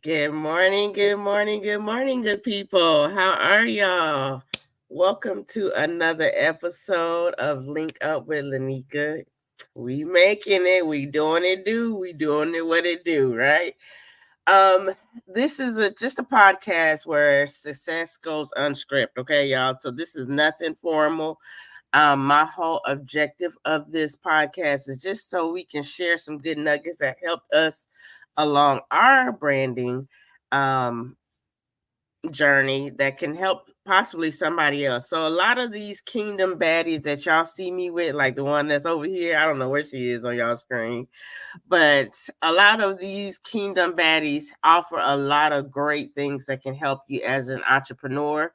Good morning, good morning, good morning, good people. How are y'all? Welcome to another episode of Link Up with Lineka. We making it, we doing it what it do, right? This is just a podcast where success goes unscripted, okay, y'all? So this is nothing formal. My whole objective of this podcast is just so we can share some good nuggets that helped us along our branding journey that can help possibly somebody else. So a lot of these Kingdom Baddies that y'all see me with, like the one that's over here, I don't know where she is on y'all screen, but a lot of these Kingdom Baddies offer a lot of great things that can help you as an entrepreneur.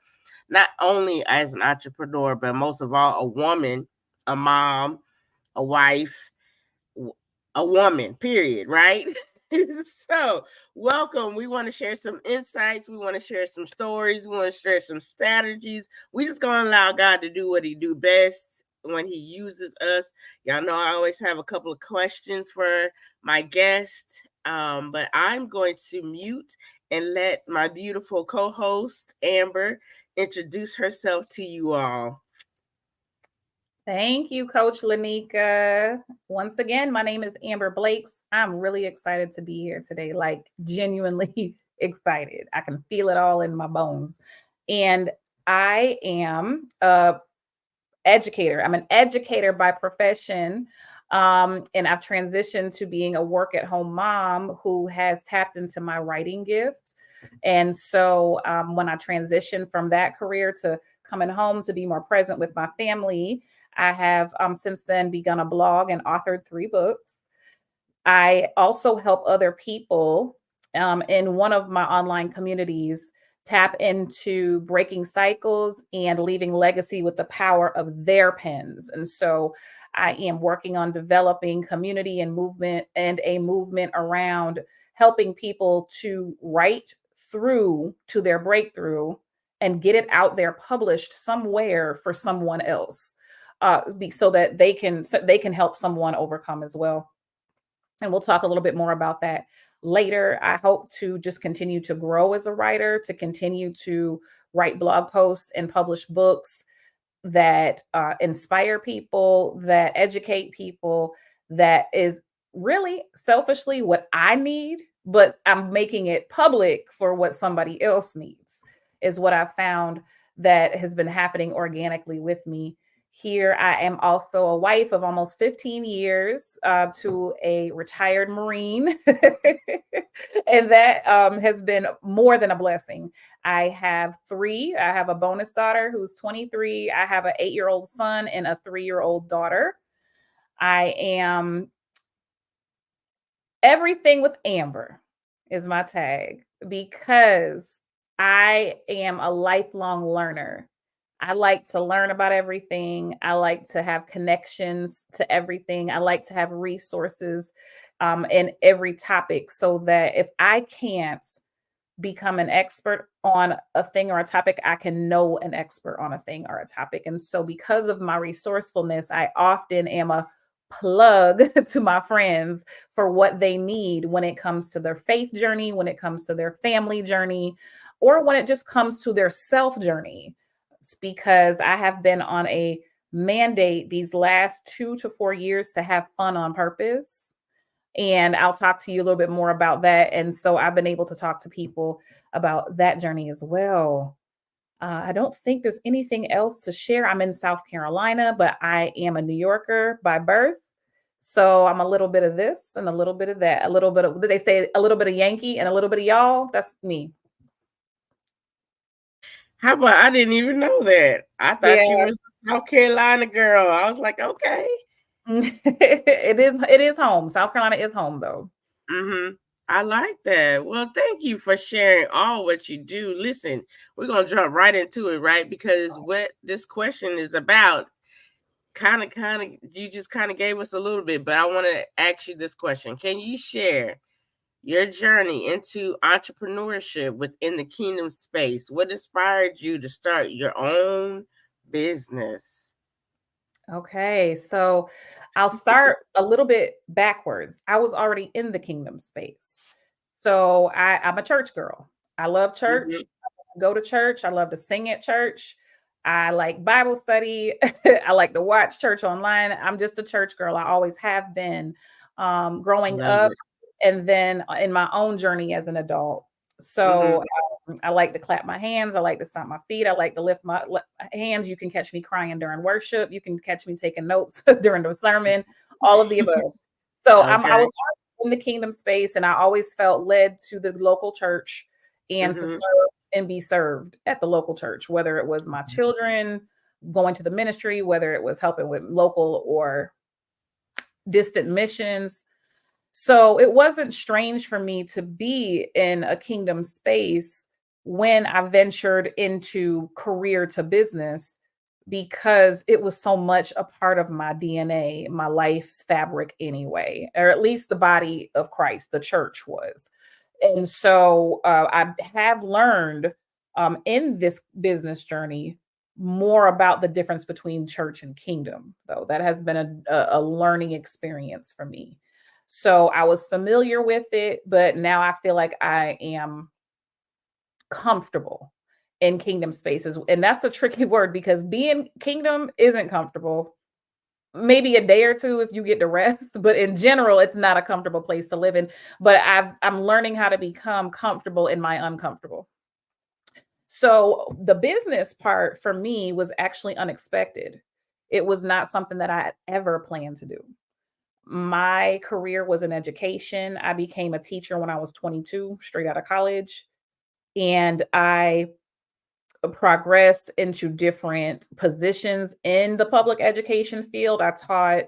Not only as an entrepreneur, but most of all, a woman, a mom, a wife, a woman, period, right? So, welcome. We want to share some insights. We want to share some stories. We want to share some strategies. We just going to allow God to do what he do best when he uses us. Y'all know I always have a couple of questions for my guest, but I'm going to mute and let my beautiful co-host, Amber, introduce herself to you all. Thank you, Coach Lineka. Once again, my name is Amber Blakes. I'm really excited to be here today, like genuinely excited. I can feel it all in my bones. And I am a educator. I'm an educator by profession. And I've transitioned to being a work-at-home mom who has tapped into my writing gift. And so when I transitioned from that career to coming home to be more present with my family, I have since then begun a blog and authored 3 books. I also help other people in one of my online communities tap into breaking cycles and leaving legacy with the power of their pens. And so I am working on developing community and movement and a movement around helping people to write through to their breakthrough and get it out there published somewhere for someone else so that they can help someone overcome as well. And we'll talk a little bit more about that later. I hope to just continue to grow as a writer, to continue to write blog posts and publish books that inspire people, that educate people, that is really selfishly what I need, but I'm making it public for what somebody else needs, is what I've found that has been happening organically with me. Here, I am also a wife of almost 15 years to a retired Marine. And that has been more than a blessing. I have 3. I have a bonus daughter who's 23. I have an 8-year-old son and a 3-year-old daughter. I am everything with Amber is my tag because I am a lifelong learner. I like to learn about everything. I like to have connections to everything. I like to have resources in every topic, so that if I can't become an expert on a thing or a topic, I can know an expert on a thing or a topic. And so, because of my resourcefulness, I often am a plug to my friends for what they need when it comes to their faith journey, when it comes to their family journey, or when it just comes to their self journey. It's because I have been on a mandate these last 2 to 4 years to have fun on purpose, and I'll talk to you a little bit more about that. And so I've been able to talk to people about that journey as well. I don't think there's anything else to share. I'm in South Carolina, but I am a New Yorker by birth. So I'm a little bit of this and a little bit of that. A little bit of, they say a little bit of Yankee and a little bit of y'all. That's me. How about I didn't even know that. I Yeah. thought you were a South Carolina girl. I was like, okay. It is home. South Carolina is home though. Mm-hmm. I like that. Well, thank you for sharing all what you do. Listen, we're gonna jump right into it, right? Because what this question is about, you just kind of gave us a little bit, but I want to ask you this question. Can you share your journey into entrepreneurship within the kingdom space? What inspired you to start your own business? Okay, so I'll start a little bit backwards. I was already in the kingdom space. So I'm a church girl. I love church. Mm-hmm. I go to church. I love to sing at church. I like Bible study. I like to watch church online. I'm just a church girl. I always have been, growing Love up, it. and then in my own journey as an adult. Mm-hmm. So I like to clap my hands. I like to stomp my feet. I like to lift my hands. You can catch me crying during worship. You can catch me taking notes during the sermon, all of the above. So I Okay. was in the kingdom space, and I always felt led to the local church and to Mm-hmm. serve and be served at the local church, whether it was my children going to the ministry, whether it was helping with local or distant missions. So it wasn't strange for me to be in a kingdom space when I ventured into career to business, because it was so much a part of my DNA, my life's fabric anyway, or at least the body of Christ, the church was. And so I have learned in this business journey more about the difference between church and kingdom, though. That has been a learning experience for me. So I was familiar with it, but now I feel like I am comfortable in kingdom spaces. And that's a tricky word, because being kingdom isn't comfortable. Maybe a day or two if you get to rest, but in general, it's not a comfortable place to live in. But I'm learning how to become comfortable in my uncomfortable. So the business part for me was actually unexpected. It was not something that I had ever planned to do. My career was in education. I became a teacher when I was 22, straight out of college. And I progressed into different positions in the public education field. I taught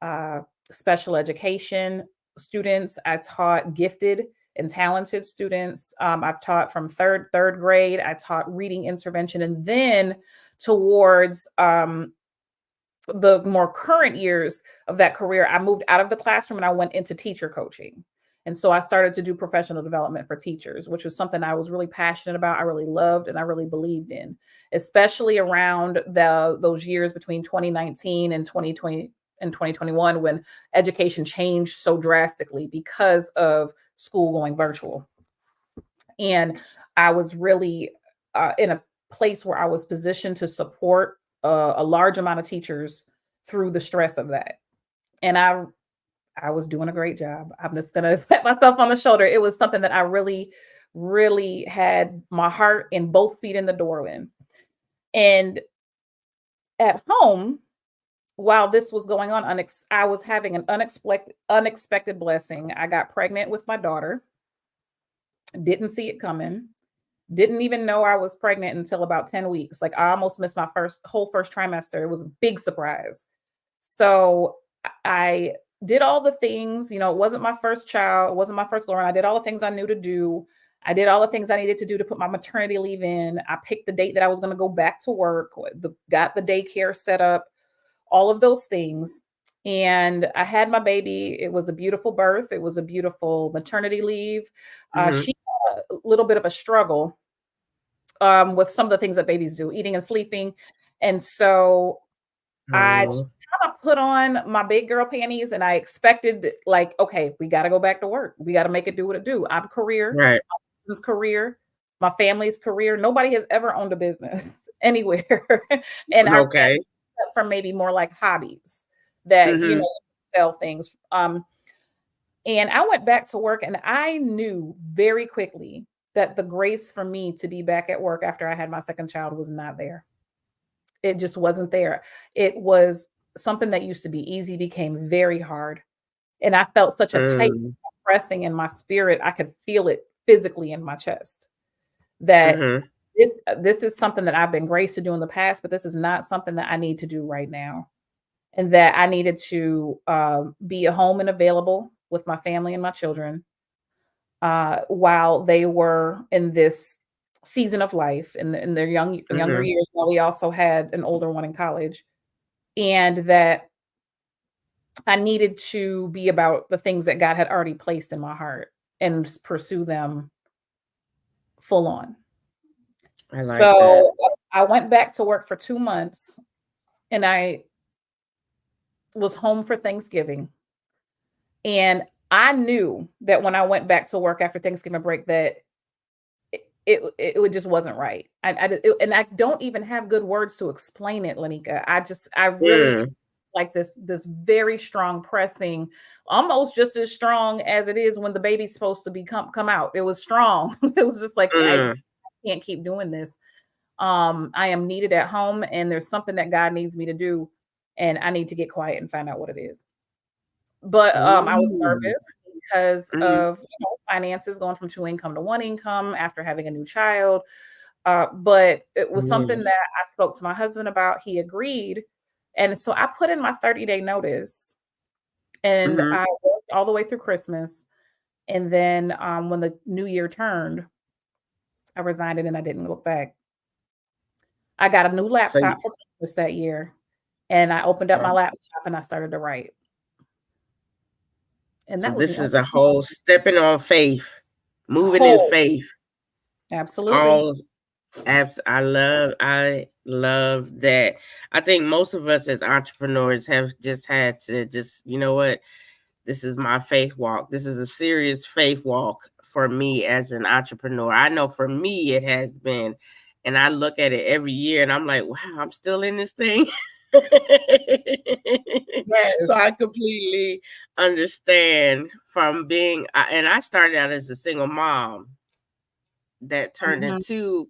uh, special education students. I taught gifted and talented students. I've taught from third grade. I taught reading intervention, and then towards the more current years of that career, I moved out of the classroom and I went into teacher coaching. And so I started to do professional development for teachers, which was something I was really passionate about. I really loved and I really believed in, especially around those years between 2019 and 2020 and 2021, when education changed so drastically because of school going virtual. And I was really in a place where I was positioned to support a large amount of teachers through the stress of that. And I was doing a great job. I'm just gonna pat myself on the shoulder. It was something that I really, really had my heart and both feet in the door in. And at home, while this was going on, I was having an unexpected blessing. I got pregnant with my daughter. Didn't see it coming. Didn't even know I was pregnant until about 10 weeks. Like, I almost missed my first trimester. It was a big surprise. So I did all the things. It wasn't my first child. It wasn't my first go around. I did all the things I knew to do. I did all the things I needed to do to put my maternity leave in. I picked the date that I was going to go back to work, got the daycare set up, all of those things. And I had my baby. It was a beautiful birth. It was a beautiful maternity leave. Mm-hmm. She had a little bit of a struggle with some of the things that babies do, eating and sleeping. And so I Oh, just kind of put on my big girl panties and I expected like, okay, we got to go back to work. We got to make it do what it do. I'm career, right. this career, my family's career. Nobody has ever owned a business anywhere in our family Okay. except for maybe more like hobbies that, Mm-hmm. sell things. And I went back to work and I knew very quickly that the grace for me to be back at work after I had my second child was not there. It just wasn't there. It was something that used to be easy became very hard. And I felt such a tight Mm-hmm. pressing in my spirit. I could feel it physically in my chest that Mm-hmm. this is something that I've been graced to do in the past, but this is not something that I need to do right now. And that I needed to be at home and available with my family and my children while they were in this season of life in their younger Mm-hmm. years. While we also had an older one in college, and that I needed to be about the things that God had already placed in my heart and pursue them full on. I like that. So I went back to work for 2 months, and I was home for Thanksgiving. And I knew that when I went back to work after Thanksgiving break that it just wasn't right. And I don't even have good words to explain it, Lineka. I really Mm. like this very strong pressing, almost just as strong as it is when the baby's supposed to come out. It was strong. It was just like I Mm. just can't keep doing this. I am needed at home, and there's something that God needs me to do, and I need to get quiet and find out what it is. But, I was Ooh. nervous because Mhm. of, finances going from 2 income to 1 income after having a new child, but it was something that Yes. I spoke to my husband about, he agreed, and so I put in my 30-day notice, and Mhm. I worked all the way through Christmas, and then, when the new year turned, I resigned and I didn't look back. I got a new So you laptop for Christmas that year, and I opened up my uh, laptop and I started to write, and so that was the this only is a whole stepping on faith, moving in whole faith. absolutely. All I love that. I think most of us as entrepreneurs have just had to just, you know what? This is my faith walk. This is a serious faith walk for me as an entrepreneur. I know for me it has been. And I look at it every year and I'm like, wow, I'm still in this thing. So Yes. I completely understand from being, and I started out as a single mom that turned Mhm. into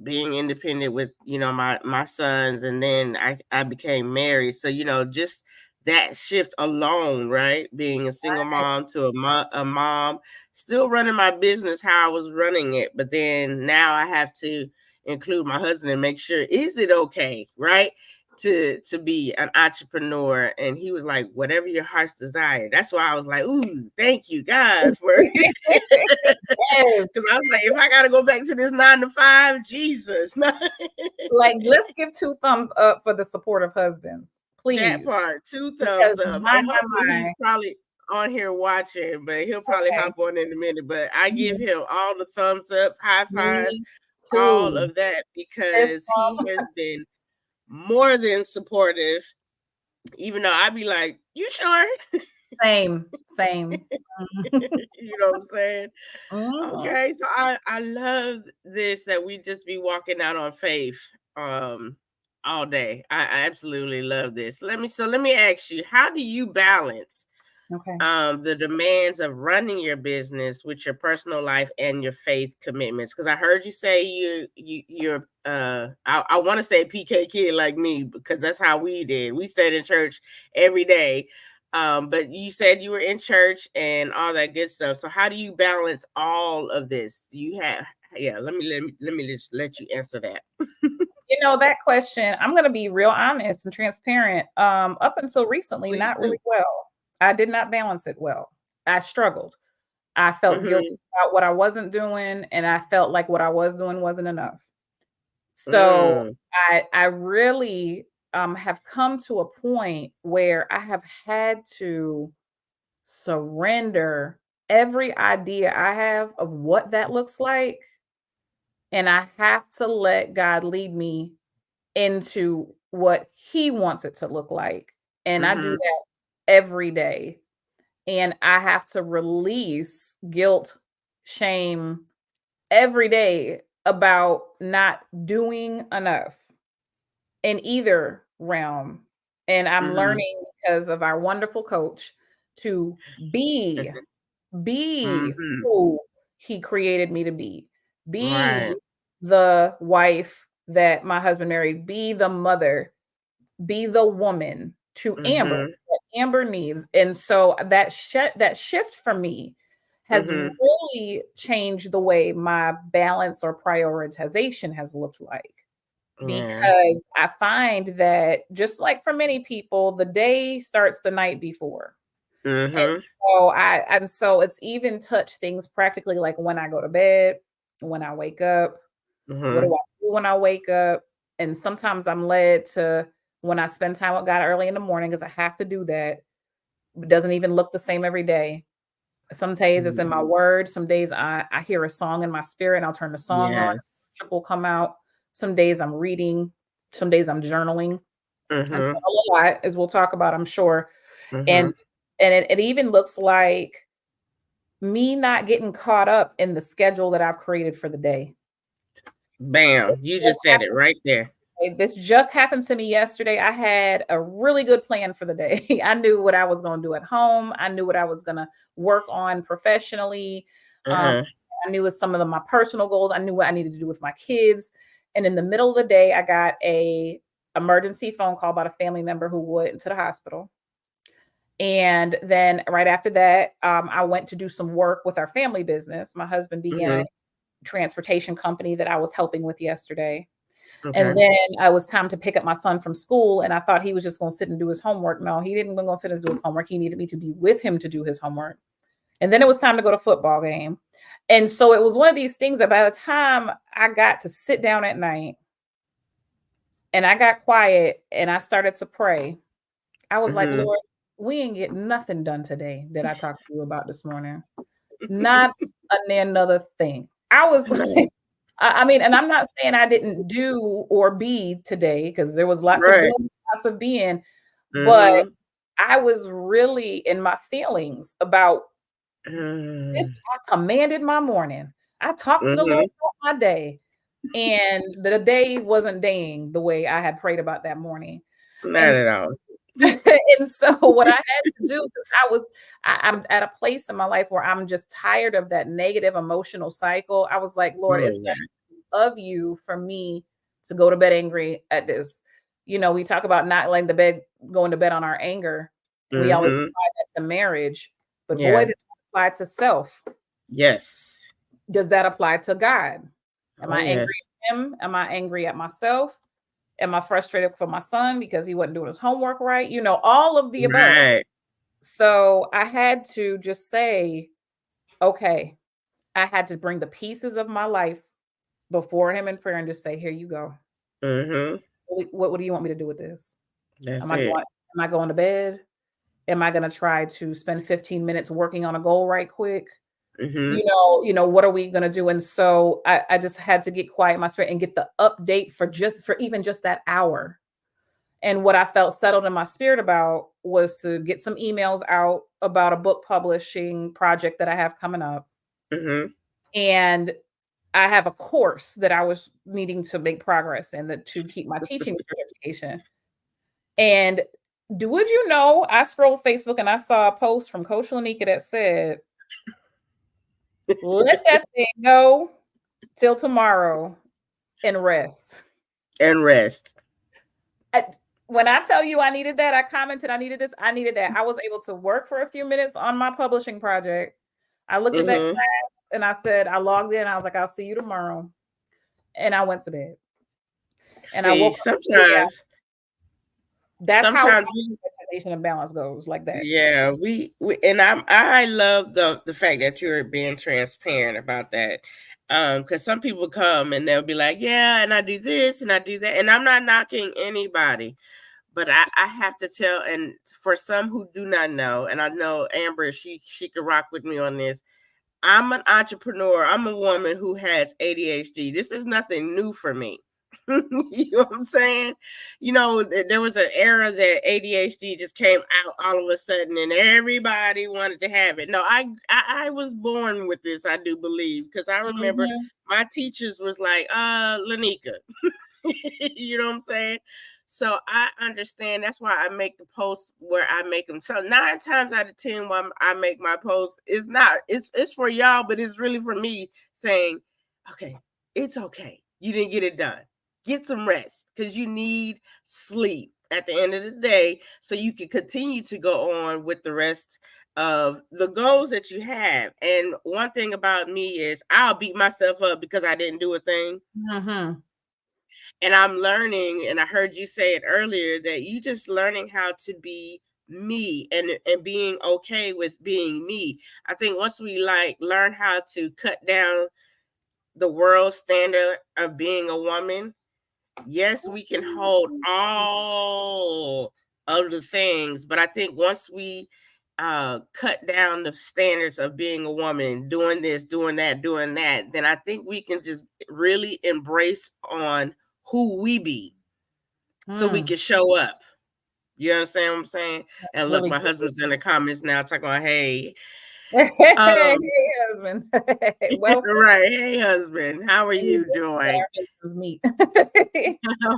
being independent with my sons, and then I became married. So just that shift alone, right, being a single mom to a mom, still running my business how I was running it, but then now I have to include my husband and make sure, is it okay, right, to be an entrepreneur. And he was like, whatever your heart's desire. That's why I was like, ooh, thank you God for Yes. because I was like, if I got to go back to this 9 to 5, Jesus. Like, let's give 2 thumbs up for the supportive husbands, That please, part, 2 thumbs because up. And hopefully my. he's probably on here watching, but he'll probably Okay. hop on in a minute. But I give Mhm. him all the thumbs up, high fives, Me all too. of that, Fist because he bump. has been more than supportive, even though I'd be like, you sure? Same, same. You know what I'm saying? Mhm. Okay, so I love this, that we just be walking out on faith all day. I absolutely love this. Let me ask you, how do you balance Okay. the demands of running your business with your personal life and your faith commitments? Because I heard you say you're I want to say PK kid like me, because that's how we did. We stayed in church every day. But you said you were in church and all that good stuff. So how do you balance all of this? Do you have, yeah, let me just let you answer that. That question, I'm gonna be real honest and transparent. Up until recently, Please not do. really well. I did not balance it well. I struggled. I felt Mm-hmm. guilty about what I wasn't doing, and I felt like what I was doing wasn't enough. So Mm, I really have come to a point where I have had to surrender every idea I have of what that looks like. And I have to let God lead me into what He wants it to look like. And I do Mhm. that every day. And I have to release guilt, shame every day about not doing enough in either realm. And I'm Mhm. learning because of our wonderful coach to be be Mhm. who he created me to be Right. the wife that my husband married, be the mother, be the woman to Amber Mhm. that Amber needs. And so that shift for me has Mhm. really changed the way my balance or prioritization has looked like, Yeah. because I find that just like for many people, the day starts the night before. And Mhm. so it's even touched things practically, like when I go to bed, when I wake up, what do Mhm. I do when I wake up? And sometimes I'm led to, when I spend time with God early in the morning, because I have to do that. It doesn't even look the same every day. Some days it's in my Mhm. word. Some days I hear a song in my spirit and I'll turn the song on. Yes. Worship will come out. Some days I'm reading. Some days I'm journaling. I Mhm. journal a lot, as we'll talk about, I'm sure. And Mhm. it even looks like me not getting caught up in the schedule that I've created for the day. Bam! This You just just said it happened right there. this just happened to me yesterday. I had a really good plan for the day. I knew what I was going to do at home. I knew what I was going to work on professionally. Um, Uh-huh. I knew what some of my personal goals. I knew what I needed to do with my kids. And in the middle of the day, I got a emergency phone call about a family member who went into the hospital. And then right after that, I went to do some work with our family business. My husband began a Mhm. transportation company that I was helping with yesterday. And Okay. then it was time to pick up my son from school. And I thought he was just going to sit and do his homework. No, he didn't go sit and do his homework. He needed me to be with him to do his homework. And then it was time to go to football game. And so it was one of these things that by the time I got to sit down at night and I got quiet and I started to pray, I was like, Mhm. Lord, we ain't get nothing done today that I talked to you about this morning. Not another thing. I was like, I mean, and I'm not saying I didn't do or be today, because there was lots of Right. doing, lots of being, but Mhm. I was really in my feelings about Mm. this. I commanded my morning. I talked to the Lord Mhm. about my day, and the day wasn't daying the way I had prayed about that morning. Not And at all. and so what I had to do, because I'm at a place in my life where I'm just tired of that negative emotional cycle. I was like, Lord, Oh, it's yeah. not of you for me to go to bed angry at this. We talk about not letting going to bed on our anger. And we always Mhm. apply that to marriage. But boy, Yeah. does that apply to self. Yes. Does that apply to God? Am Oh, I angry yes. at him? Am I angry at myself? Am I frustrated for my son because he wasn't doing his homework right? All of the above. Right. So I had to just say, okay, I had to bring the pieces of my life before him in prayer and just say, here you go. Mhm. What do you want me to do with this? That's Am I it. going, am I going to bed? Am I going to try to spend 15 minutes working on a goal right quick? Mhm. What are we going to do? And so I just had to get quiet in my spirit and get the update for even just that hour. And what I felt settled in my spirit about was to get some emails out about a book publishing project that I have coming up. Mhm. And I have a course that I was needing to make progress in, to keep my teaching certification. And would you know, I scrolled Facebook and I saw a post from Coach Lineka that said, let that thing go till tomorrow and rest. And rest. When I tell you I needed that, I commented I needed this, I needed that. I was able to work for a few minutes on my publishing project. I looked at that Mhm. class and I said, I logged in. I was like, I'll see you tomorrow. And I went to bed. And I See, woke up. Yeah, that's how sometimes we expectation and balance goes, like that. yeah, we and I love the fact that you're being transparent about that. Because some people come and they'll be like, yeah, and I do this and I do that. And I'm not knocking anybody. But I have to tell, and for some who do not know, and I know Amber, she could rock with me on this. I'm an entrepreneur. I'm a woman who has ADHD. This is nothing new for me. You know what I'm saying? You know, there was an era that ADHD just came out all of a sudden and everybody wanted to have it. No, I was born with this, I do believe, because I remember my teachers was like, Lineka. You know what I'm saying? So I understand. That's why I make the posts where I make them. So 9 times out of 10, when I make my posts, it's for y'all, but it's really for me saying, okay, it's okay. You didn't get it done. Get some rest because you need sleep at the end of the day so you can continue to go on with the rest of the goals that you have. And one thing about me is I'll beat myself up because I didn't do a thing. And I'm learning, and I heard you say it earlier, that you just learning how to be me and being okay with being me. I think once we learn how to cut down the world standard of being a woman, yes, we can hold all of the things, but I think once we cut down the standards of being a woman, doing this, doing that, then I think we can just really embrace on who we be so we can show up. You understand what I'm saying? That's And look, really my good. husband's in the comments now talking about, hey, Hey, husband. Welcome. right. Hey, husband, how are you Our doing? husbands meet.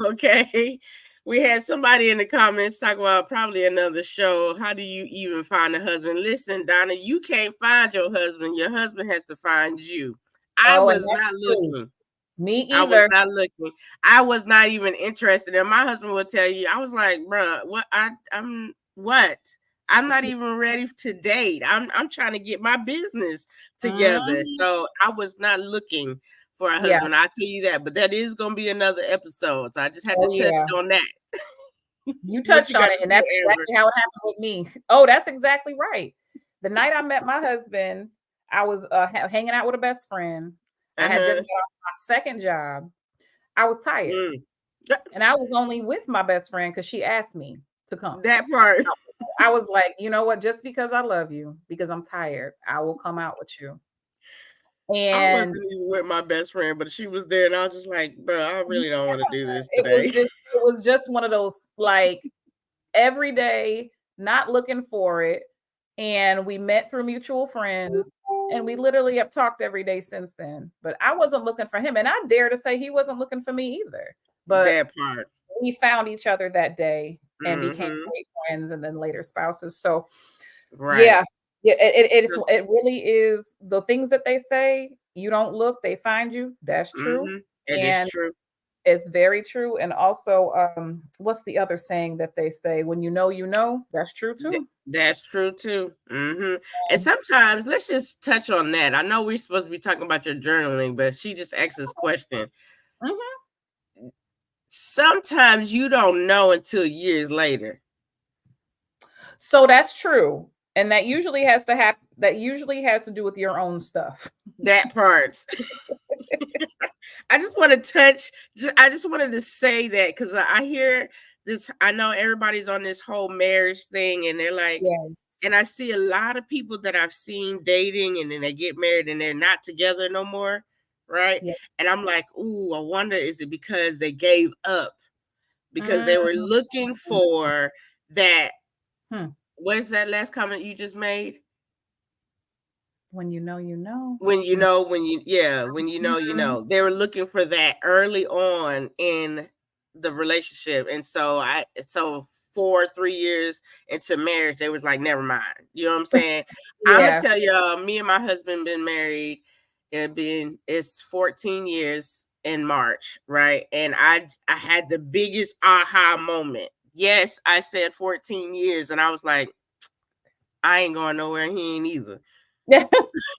Okay. We had somebody in the comments talk about probably another show. How do you even find a husband? Listen, Donna, you can't find your husband. Your husband has to find you. I Oh, and was that's not true. looking. Me I was either. not looking. I was not even interested. And my husband will tell you, I was like, bruh, what? I'm what? I'm not even ready to date. I'm trying to get my business together. So I was not looking for a Yeah. husband. I'll tell you that. But that is gonna be another episode. So I just had to Oh, touch yeah. on that. You What touched you on got it, to and say, that's Amber? exactly how it happened with me. Oh, that's exactly right. The night I met my husband, I was hanging out with a best friend. I had just got off my second job. I was tired, and I was only with my best friend because she asked me to come. That part. I was like, you know what? Just because I love you, because I'm tired, I will come out with you. I And wasn't even with my best friend, but she was there, and I was just like, bro, I really don't want to do this it today. was just one of those like every day, not looking for it. And we met through mutual friends, and we literally have talked every day since then. But I wasn't looking for him, and I dare to say he wasn't looking for me either. But That part. we found each other that day and became Mm-hmm. great friends, and then later spouses. So Right. yeah, it really is the things that they say. You don't look, they find you. That's true, Mm-hmm. It is and true. it's very true. And also, what's the other saying that they say? When you know, that's true too. That's true too. Mm-hmm. And sometimes let's just touch on that. I know we're supposed to be talking about your journaling, but she just asked this question. Sometimes you don't know until years later. So that's true. And that usually has to happen. That usually has to do with your own stuff. That part. I just want to touch. I just wanted to say that because I hear this. I know everybody's on this whole marriage thing, and they're like, Yes. and I see a lot of people that I've seen dating, and then they get married, and they're not together no more, right? Yeah. And I'm like, ooh, I wonder, is it because they gave up because they were looking for that? What is that last comment you just made? When you know, you know. When you know, when you know. They were looking for that early on in the relationship. And so 3 years into marriage, they was like, never mind. You know what I'm saying? I'm gonna Yeah. tell y'all, me and my husband been married. It's 14 years in March, right? And I had the biggest aha moment. Yes, I said 14 years, and I was like, I ain't going nowhere, and he ain't either.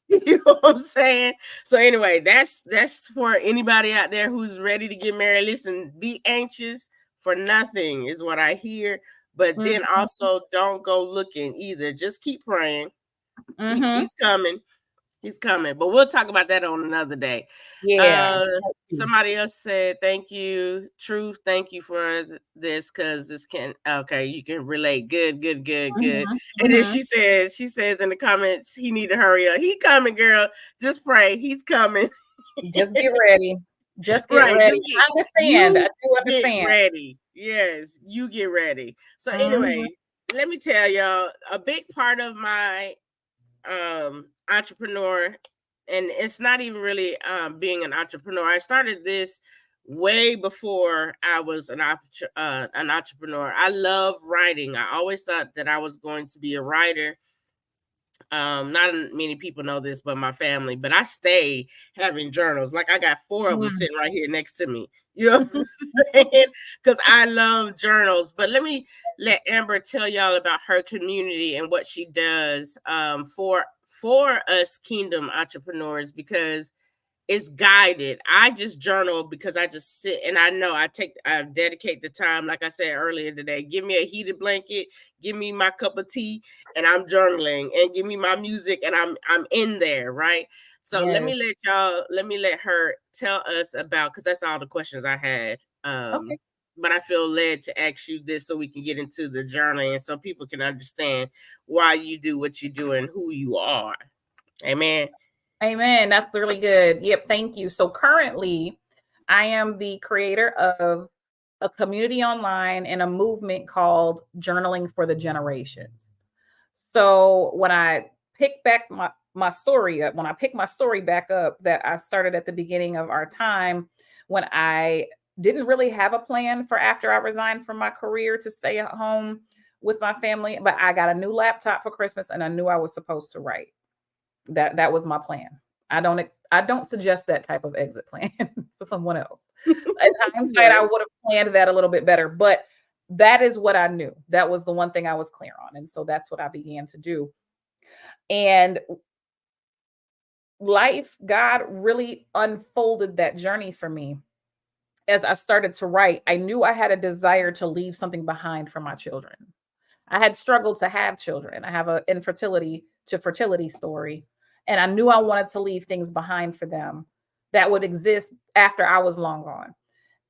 You know what I'm saying? So anyway, that's for anybody out there who's ready to get married. Listen, be anxious for nothing is what I hear. But then also don't go looking either. Just keep praying. He's coming. He's coming, but we'll talk about that on another day. Yeah. Somebody else said, thank you, Truth. Thank you for this, because this can, okay, you can relate. Good. And then she says in the comments, he need to hurry up. He coming, girl. Just pray. He's coming. Just get ready. Just get Right. ready. I understand. I do Get understand. ready. Yes, you get ready. So anyway, let me tell y'all, a big part of my entrepreneur, and it's not even really being an entrepreneur. I started this way before I was an entrepreneur. I love writing. I always thought that I was going to be a writer. Not many people know this, but my family. But I stay having journals. Like I got 4 of them sitting right here next to me. You know what I'm saying? Because I love journals. But let Amber tell y'all about her community and what she does for us Kingdom entrepreneurs, because it's guided. I just journal because I just sit and I know I dedicate the time. Like I said earlier today, give me a heated blanket, give me my cup of tea, and I'm journaling, and give me my music, and I'm in there, right? So let me let her tell us about, because that's all the questions I had. Okay. But I feel led to ask you this so we can get into the journaling, and so people can understand why you do what you do and who you are. Amen. Amen. That's really good. Yep. Thank you. So currently, I am the creator of a community online and a movement called Journaling for the Generations. So when I pick back my story up, when I pick my story back up that I started at the beginning of our time, when I didn't really have a plan for after I resigned from my career to stay at home with my family, but I got a new laptop for Christmas and I knew I was supposed to write. That was my plan. I don't suggest that type of exit plan for someone else. In hindsight, I would have planned that a little bit better, but that is what I knew. That was the one thing I was clear on. And so that's what I began to do. And God really unfolded that journey for me. As I started to write, I knew I had a desire to leave something behind for my children. I had struggled to have children. I have an infertility to fertility story. And I knew I wanted to leave things behind for them that would exist after I was long gone.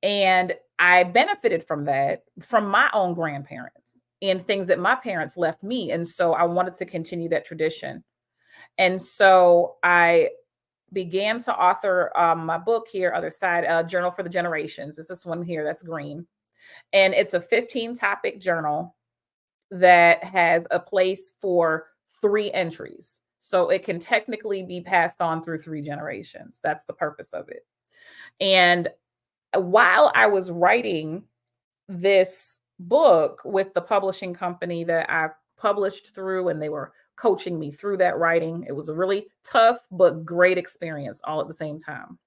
And I benefited from that, from my own grandparents and things that my parents left me. And so I wanted to continue that tradition. And so I began to author my book here, Other Side, Journal for the Generations. It's this one here that's green. And it's a 15 topic journal that has a place for 3 entries. So it can technically be passed on through 3 generations. That's the purpose of it. And while I was writing this book with the publishing company that I published through, and they were coaching me through that writing, it was a really tough but great experience all at the same time,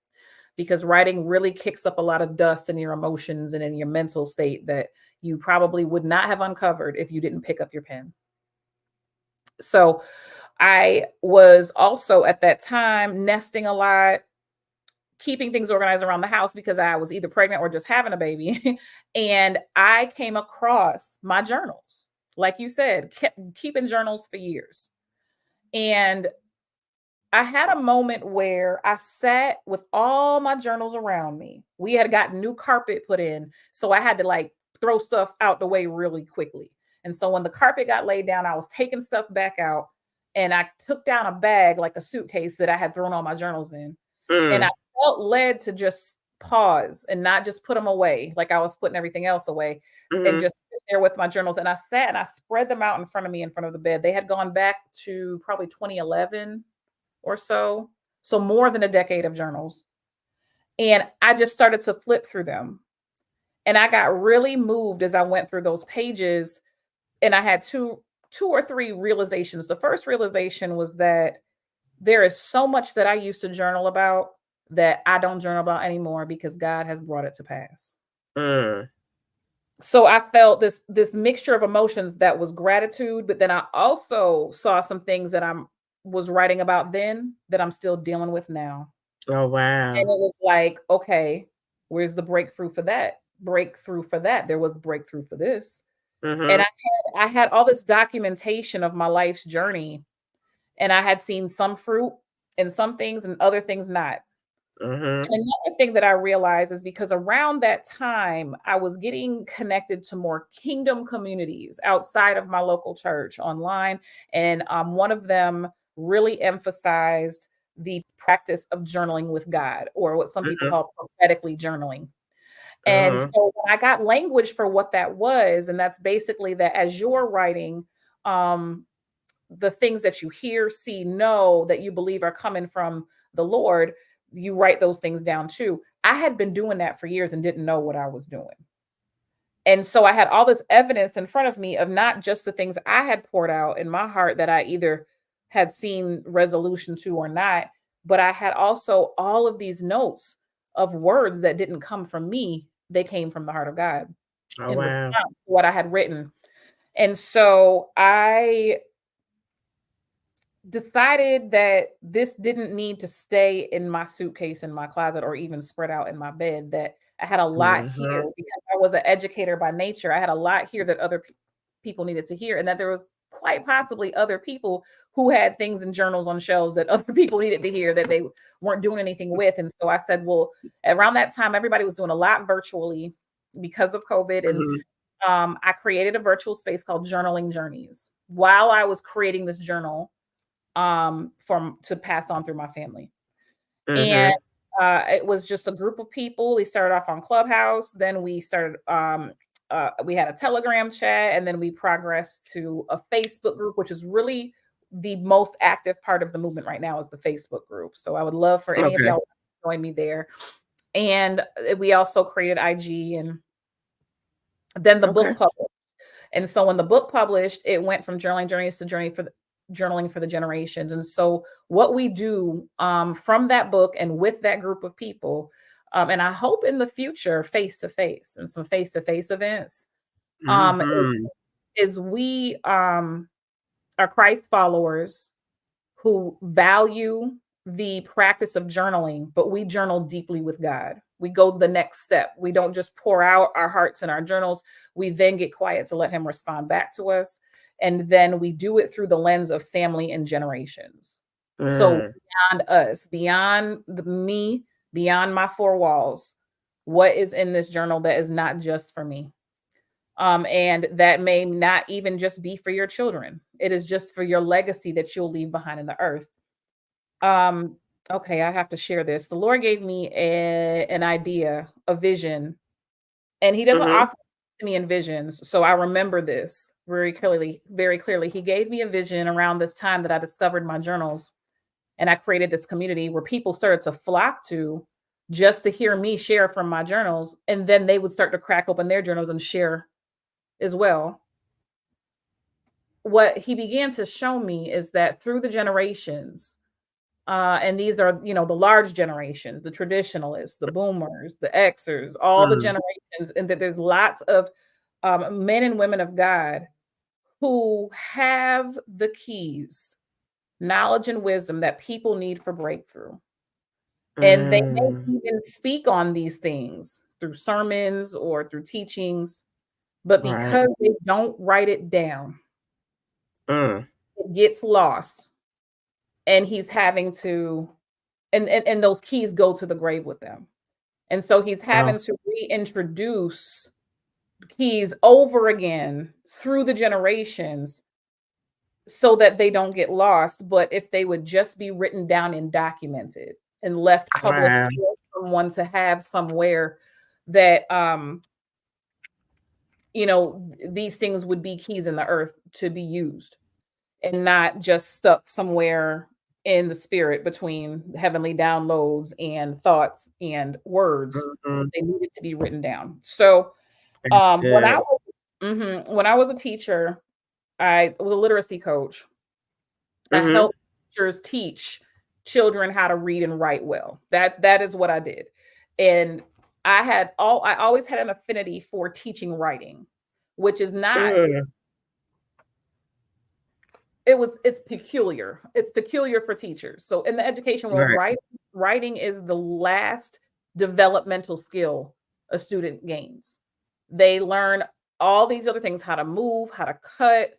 because writing really kicks up a lot of dust in your emotions and in your mental state that you probably would not have uncovered if you didn't pick up your pen. So I was also at that time nesting a lot, keeping things organized around the house because I was either pregnant or just having a baby. And I came across my journals, like you said, kept keeping journals for years. And I had a moment where I sat with all my journals around me. We had gotten new carpet put in, so I had to like throw stuff out the way really quickly. And so when the carpet got laid down, I was taking stuff back out, and I took down a bag, like a suitcase that I had thrown all my journals in. And I felt led to just pause and not just put them away like I was putting everything else away, and just sit there with my journals. And I sat and I spread them out in front of me in front of the bed. They had gone back to probably 2011 or so. So more than a decade of journals. And I just started to flip through them. And I got really moved as I went through those pages. And I had two or three realizations. The first realization was that there is so much that I used to journal about that I don't journal about anymore because God has brought it to pass. So I felt this mixture of emotions that was gratitude, but then I also saw some things that I was writing about then that I'm still dealing with now. Oh, wow. And it was like, okay, where's the breakthrough for that? There was breakthrough for this. And I had all this documentation of my life's journey, and I had seen some fruit in some things and other things not. Mm-hmm. And another thing that I realized is because around that time, I was getting connected to more kingdom communities outside of my local church online. And one of them really emphasized the practice of journaling with God, or what some people Mm-hmm. call prophetically journaling. And Uh-huh. so when I got language for what that was, and that's basically that as you're writing, um, the things that you hear, see, know that you believe are coming from the Lord, you write those things down too. I had been doing that for years and didn't know what I was doing. And so I had all this evidence in front of me of not just the things I had poured out in my heart that I either had seen resolution to or not, but I had also all of these notes of words that didn't come from me. They came from the heart of God Oh, in wow. response to what I had written. And so I decided that this didn't need to stay in my suitcase in my closet or even spread out in my bed, that I had a lot here Mm-hmm. because I was an educator by nature. I had a lot here that other people needed to hear, and that there was quite possibly other people who had things in journals on shelves that other people needed to hear that they weren't doing anything with. And so I said, well, around that time, everybody was doing a lot virtually because of COVID. And Mm-hmm. I created a virtual space called Journaling Journeys. While I was creating this journal, from to pass on through my family. And Mm-hmm. it was just a group of people. We started off on Clubhouse, then we started we had a Telegram chat, and then we progressed to a Facebook group, which is really the most active part of the movement right now is the Facebook group. So I would love for any of Okay. y'all to join me there. And we also created IG, and then the Okay. book published. And so when the book published, it went from journaling journeys to journaling for the generations. And so what we do from that book and with that group of people, and I hope in the future face to face and some face to face events, um, Mm-hmm. is we are Christ followers who value the practice of journaling, but we journal deeply with God. We go the next step. We don't just pour out our hearts in our journals. We then get quiet to let Him respond back to us. And then we do it through the lens of family and generations. So Mm. beyond us, beyond me, beyond my four walls, what is in this journal that is not just for me? And that may not even just be for your children. It is just for your legacy that you'll leave behind in the earth. Um, okay, I have to share this. The Lord gave me an idea, a vision, and He doesn't Mm-hmm. often to me in visions. So I remember this very clearly, very clearly. He gave me a vision around this time that I discovered my journals, and I created this community where people started to flock to just to hear me share from my journals, and then they would start to crack open their journals and share as well. What he began to show me is that through the generations, and these are, the large generations, the traditionalists, the boomers, the Xers, all the Mm. generations, and that there's lots of men and women of God who have the keys, knowledge and wisdom that people need for breakthrough. And they Mm. may even speak on these things through sermons or through teachings, but Right. because they don't write it down, Mm. it gets lost. And he's having to, and those keys go to the grave with them. And so he's Oh, having to reintroduce keys over again through the generations so that they don't get lost. But if they would just be written down and documented and left public wow. for someone to have somewhere, that these things would be keys in the earth to be used and not just stuck somewhere in the spirit between heavenly downloads and thoughts and words. Mhm. They needed to be written down. So That's when I good. was when I was a teacher, I was a literacy coach. I Mhm. helped teachers teach children how to read and write well. That is what I did. And I always had an affinity for teaching writing, which is not Mm. it's peculiar. It's peculiar for teachers. So in the education world, Right. writing is the last developmental skill a student gains. They learn all these other things, how to move, how to cut,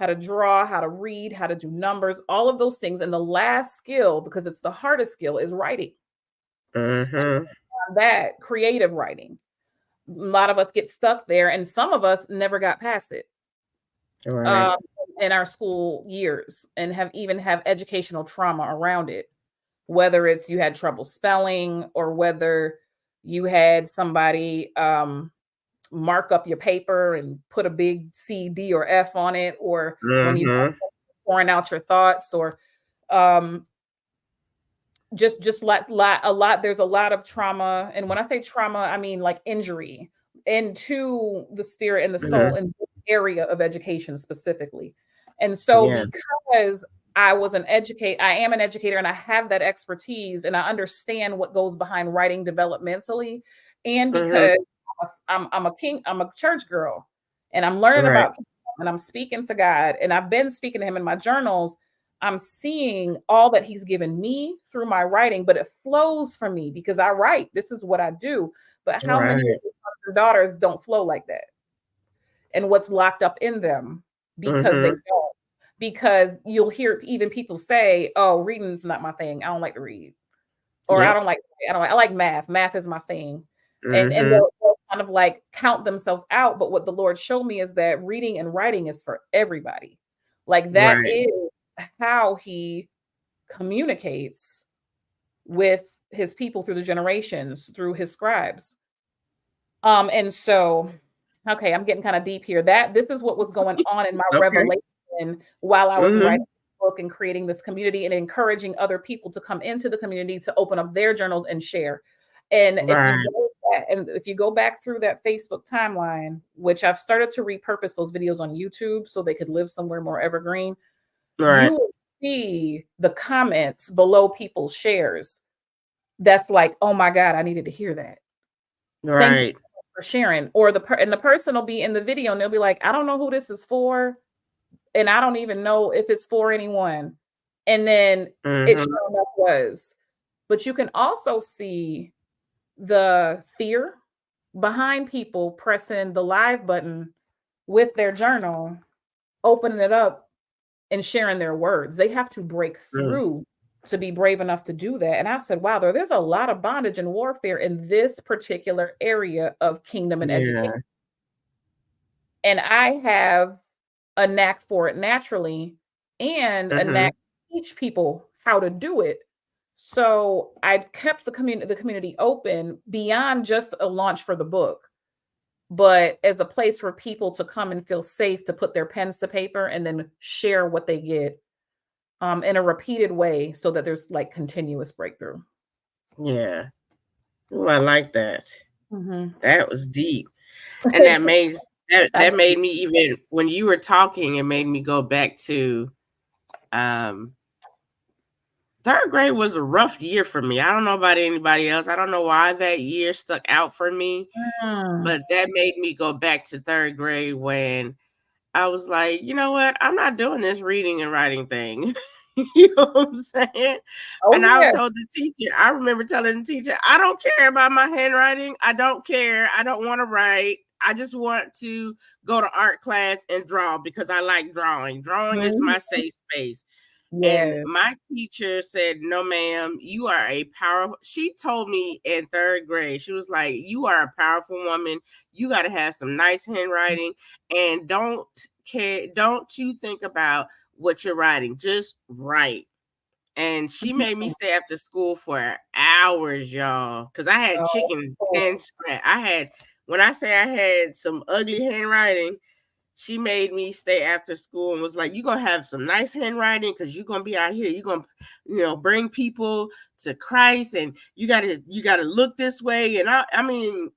how to draw, how to read, how to do numbers, all of those things. And the last skill, because it's the hardest skill, is writing. Mm-hmm. That creative writing. A lot of us get stuck there, and some of us never got past it Right. in our school years, and have educational trauma around it. Whether it's you had trouble spelling, or whether you had somebody mark up your paper and put a big C, D, or F on it, or when you Mm-hmm. pouring out your thoughts, or um, just a lot. There's a lot of trauma, and when I say trauma, I mean like injury into the spirit and the soul Mm-hmm. in this area of education specifically. And so, Yeah. because I am an educator, and I have that expertise, and I understand what goes behind writing developmentally, and Mm-hmm. because I'm a church girl, and I'm learning Right. about, and I'm speaking to God, and I've been speaking to him in my journals. I'm seeing all that he's given me through my writing, but it flows from me because I write. This is what I do. But how many of Right. your sons and daughters don't flow like that? And what's locked up in them because they Mm-hmm. don't? Because you'll hear even people say, "Oh, reading's not my thing. I don't like to read," or Yep. I like math. Math is my thing." And Mm-hmm. they'll kind of like count themselves out. But what the Lord showed me is that reading and writing is for everybody. Like that Right. is how he communicates with his people through the generations, through his scribes. And so, okay, I'm getting kind of deep here. This is what was going on in my Okay. revelation while I was Mm-hmm. writing the book and creating this community and encouraging other people to come into the community to open up their journals and share. And Right. if you go back through that Facebook timeline, which I've started to repurpose those videos on YouTube so they could live somewhere more evergreen, you Right. will see the comments below people's shares. That's like, oh my God, I needed to hear that. Thank you Right. for sharing. Or the person will be in the video and they'll be like, I don't know who this is for, and I don't even know if it's for anyone. And then it Mm-hmm. sure enough was. But you can also see the fear behind people pressing the live button with their journal, opening it up and sharing their words. They have to break Mm. through to be brave enough to do that. And I said, wow, there's a lot of bondage and warfare in this particular area of kingdom and education. Yeah. And I have a knack for it naturally, and a Mm-hmm. knack to teach people how to do it. So I kept the community open beyond just a launch for the book, but as a place for people to come and feel safe to put their pens to paper and then share what they get in a repeated way so that there's like continuous breakthrough. Yeah. Oh, I like that. Mhm. That was deep. And that I made me, even when you were talking, it made me go back to um third grade was a rough year for me. I don't know about anybody else. I don't know why that year stuck out for me, Mm. but that made me go back to third grade when I was like, you know what? I'm not doing this reading and writing thing. You know what I'm saying? Oh And I yeah. told the teacher, I remember telling the teacher, I don't care about my handwriting. I don't care. I don't want to write. I just want to go to art class and draw because I like drawing. Drawing is Mhm. my safe space. And Yeah. my teacher said, no, ma'am, you are a powerful. She told me in third grade, she was like, you are a powerful woman. You got to have some nice handwriting, and don't you think about what you're writing. Just write. And she made me stay after school for hours, y'all, because I had chicken Oh. hand scratch. When I say I had some ugly handwriting, she made me stay after school and was like, you're going to have some nice handwriting because you're going to be out here. You're going to, bring people to Christ, and you got to look this way. And I mean,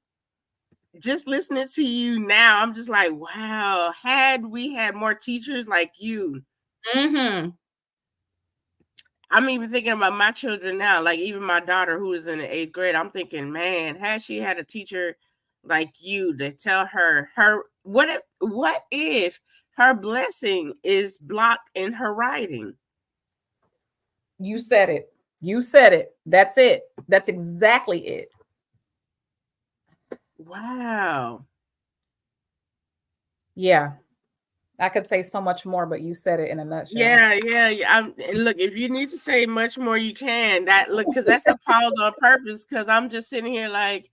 just listening to you now, I'm just like, wow, had we had more teachers like you. Mm-hmm. I'm even thinking about my children now, like even my daughter who is in the 8th grade. I'm thinking, man, had she had a teacher like you to tell her what if her blessing is blocked in her writing? You said it. You said it. That's it. That's exactly it. Wow. Yeah. I could say so much more, but you said it in a nutshell. Yeah. Look, if you need to say much more, you can. Because that's a pause on purpose. Because I'm just sitting here like,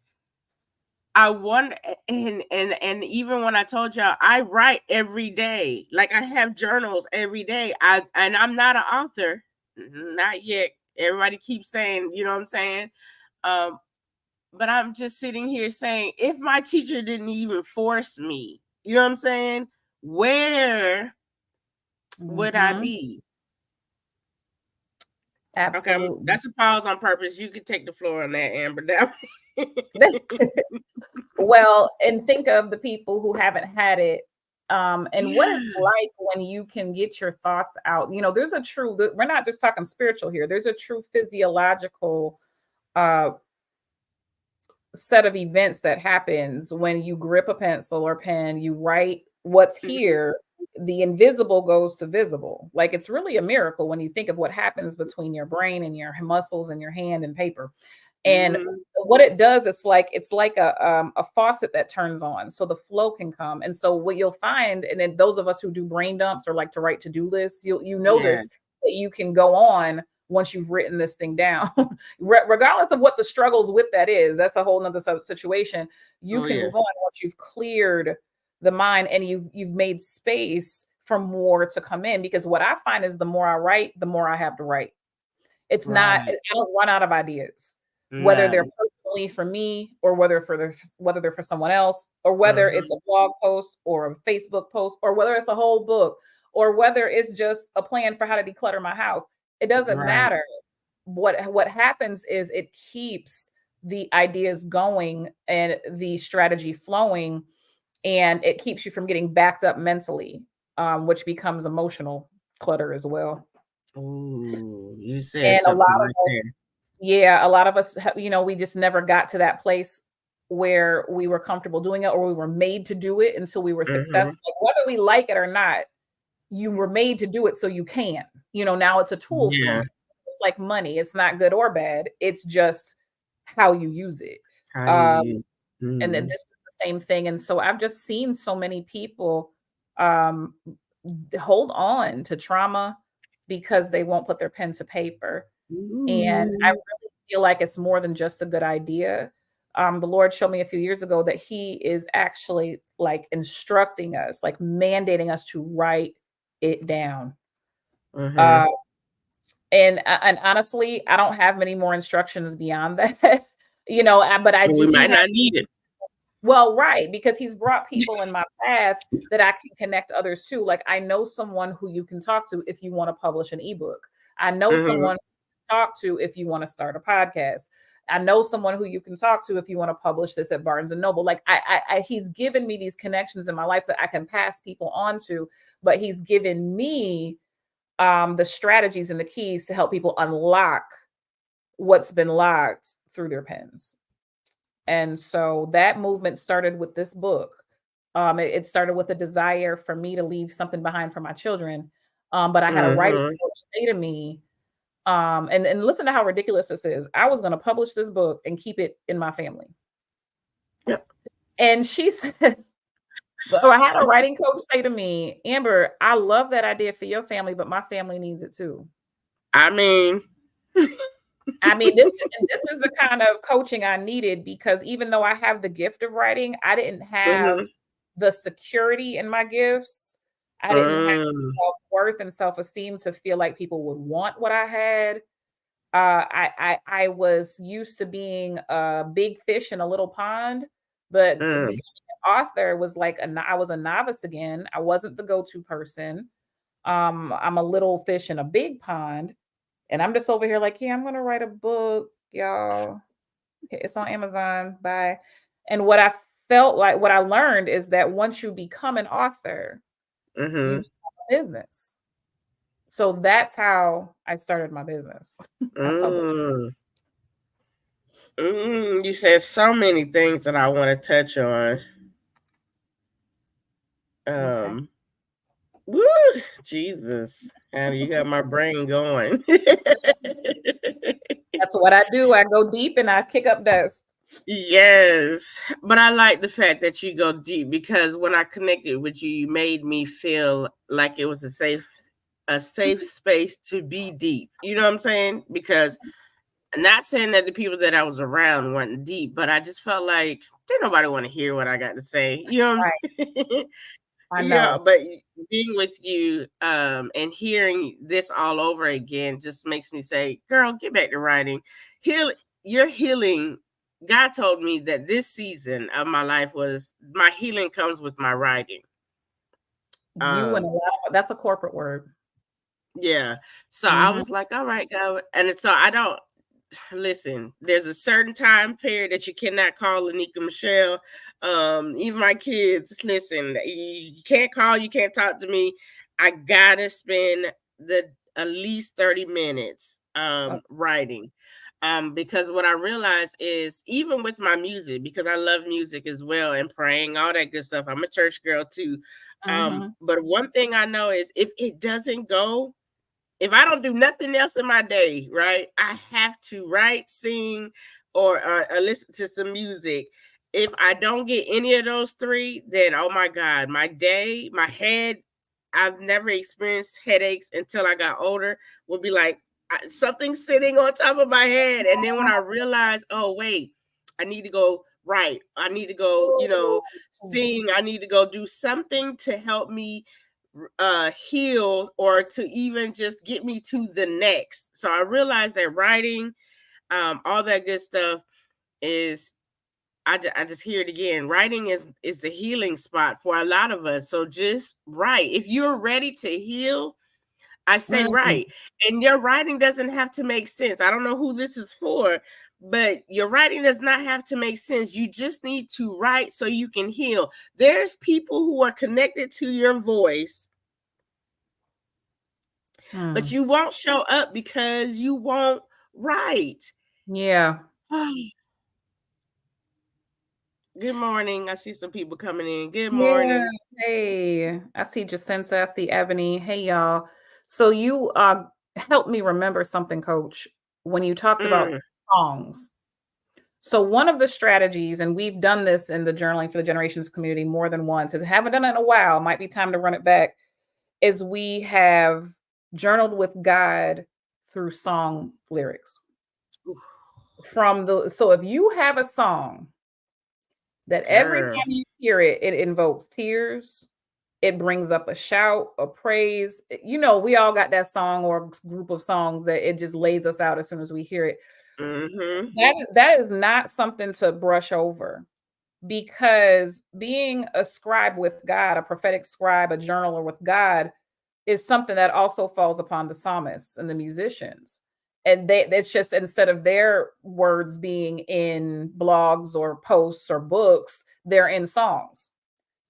I wonder, and even when I told y'all, I write every day. Like I have journals every day. I'm not an author, not yet. Everybody keeps saying, you know what I'm saying? But I'm just sitting here saying, if my teacher didn't even force me, you know what I'm saying? Where would I be? Absolutely. Okay, that's a pause on purpose. You can take the floor on that, Amber. Well, and think of the people who haven't had it, and what it's like when you can get your thoughts out. You know, there's a true, we're not just talking spiritual here. There's a true physiological set of events that happens when you grip a pencil or pen, you write what's here, the invisible goes to visible. Like it's really a miracle when you think of what happens between your brain and your muscles and your hand and paper. And what it does, it's like a faucet that turns on so the flow can come. And so what you'll find, and then those of us who do brain dumps or like to write to-do lists, you notice that you can go on once you've written this thing down, regardless of what the struggles with that is. That's a whole nother situation. You can move on once you've cleared the mind and you've made space for more to come in. Because what I find is the more I write, the more I have to write. It's not, I don't run out of ideas, whether they're personally for me or whether they're for someone else, or whether it's a blog post or a Facebook post, or whether it's a whole book, or whether it's just a plan for how to declutter my house. It doesn't matter. What happens is it keeps the ideas going and the strategy flowing, and it keeps you from getting backed up mentally, which becomes emotional clutter as well. Oh, you said and something right there. a lot of us, you know, we just never got to that place where we were comfortable doing it, or we were made to do it until we were successful. Like, whether we like it or not, you were made to do it so you can. You know, now it's a tool for you. It's like money. It's not good or bad. It's just how you use it. And then this is the same thing. And so I've just seen so many people hold on to trauma because they won't put their pen to paper. And I really feel like it's more than just a good idea. The Lord showed me a few years ago that He is actually like instructing us, like mandating us to write it down. And honestly, I don't have many more instructions beyond that, you know, but I do. We might not need it. Well, right, because He's brought people in my path that I can connect others to. Like, I know someone who you can talk to if you want to publish an ebook. I know someone to talk to if you want to start a podcast. I know someone who you can talk to if you want to publish this at Barnes and Noble. Like He's given me these connections in my life that I can pass people on to, but He's given me the strategies and the keys to help people unlock what's been locked through their pens. And so that movement started with this book. It started with a desire for me to leave something behind for my children. But I had a writing coach say to me, and listen to how ridiculous this is. I was going to publish this book and keep it in my family. And she said, I had a writing coach say to me, Amber, I love that idea for your family, but my family needs it too. I mean, this is the kind of coaching I needed, because even though I have the gift of writing, I didn't have the security in my gifts. I didn't have self-worth and self-esteem to feel like people would want what I had. I was used to being a big fish in a little pond, but becoming an author was like I was a novice again. I wasn't the go-to person. I'm a little fish in a big pond. And I'm just over here like, yeah, I'm going to write a book, y'all. It's on Amazon. Bye. And what I learned is that once you become an author, you become a business. So that's how I started my business. You said so many things that I want to touch on. Woo, Jesus. And you got my brain going. That's what I do. I go deep and I kick up dust. Yes, but I like the fact that you go deep, because when I connected with you, you made me feel like it was a safe space to be deep. You know what I'm saying? Because, not saying that the people that I was around weren't deep, but I just felt like didn't nobody want to hear what I got to say. You know what Right. I'm saying? I Yeah, know. but being with you and hearing this all over again just makes me say, girl, get back to writing. Heal Your healing. God told me that this season of my life was my healing comes with my writing. You and a Um, lot of that's a corporate word. yeah. So I Mhm. was like, all right, God. And so I don't listen, there's a certain time period that you cannot call Lineka Michelle. Even my kids, listen, you can't call, you can't talk to me. I gotta spend the at least 30 minutes Oh, writing. Because what I realized is, even with my music, because I love music as well and praying, all that good stuff. I'm a church girl too. mhm. But one thing I know is, if it doesn't go, if I don't do nothing else in my day, right, I have to write, sing, or listen to some music. If I don't get any of those three, then oh my God, my day, my head, I've never experienced headaches until I got older, would be like something sitting on top of my head. And then when I realized, oh, wait, I need to go write, I need to go, sing, I need to go do something to help me heal, or to even just get me to the next. So I realized that writing, all that good stuff is, I just hear it again. Writing is the healing spot for a lot of us. So just write. If you're ready to heal, I say Mm, write. And your writing doesn't have to make sense. I don't know who this is for, but your writing does not have to make sense. You just need to write so you can heal. There's people who are connected to your voice, but mm. you won't show up because you won't write. Yeah. Good morning. I see some people coming in. Good Yeah. morning. Hey, I see Jacinta, I see Ebony. Hey, y'all. So you helped me remember something, Coach, when you talked about Mm, songs. So one of the strategies, and we've done this in the Journaling for the Generations community more than once, is haven't done it in a while, might be time to run it back, is we have journaled with God through song lyrics. So if you have a song that every girl. time you hear it, it invokes tears, it brings up a shout, a praise. We all got that song or group of songs that it just lays us out as soon as we hear it. Mm-hmm. That is not something to brush over, because being a scribe with God, a prophetic scribe, a journaler with God, is something that also falls upon the psalmists and the musicians. And it's just, instead of their words being in blogs or posts or books, they're in songs.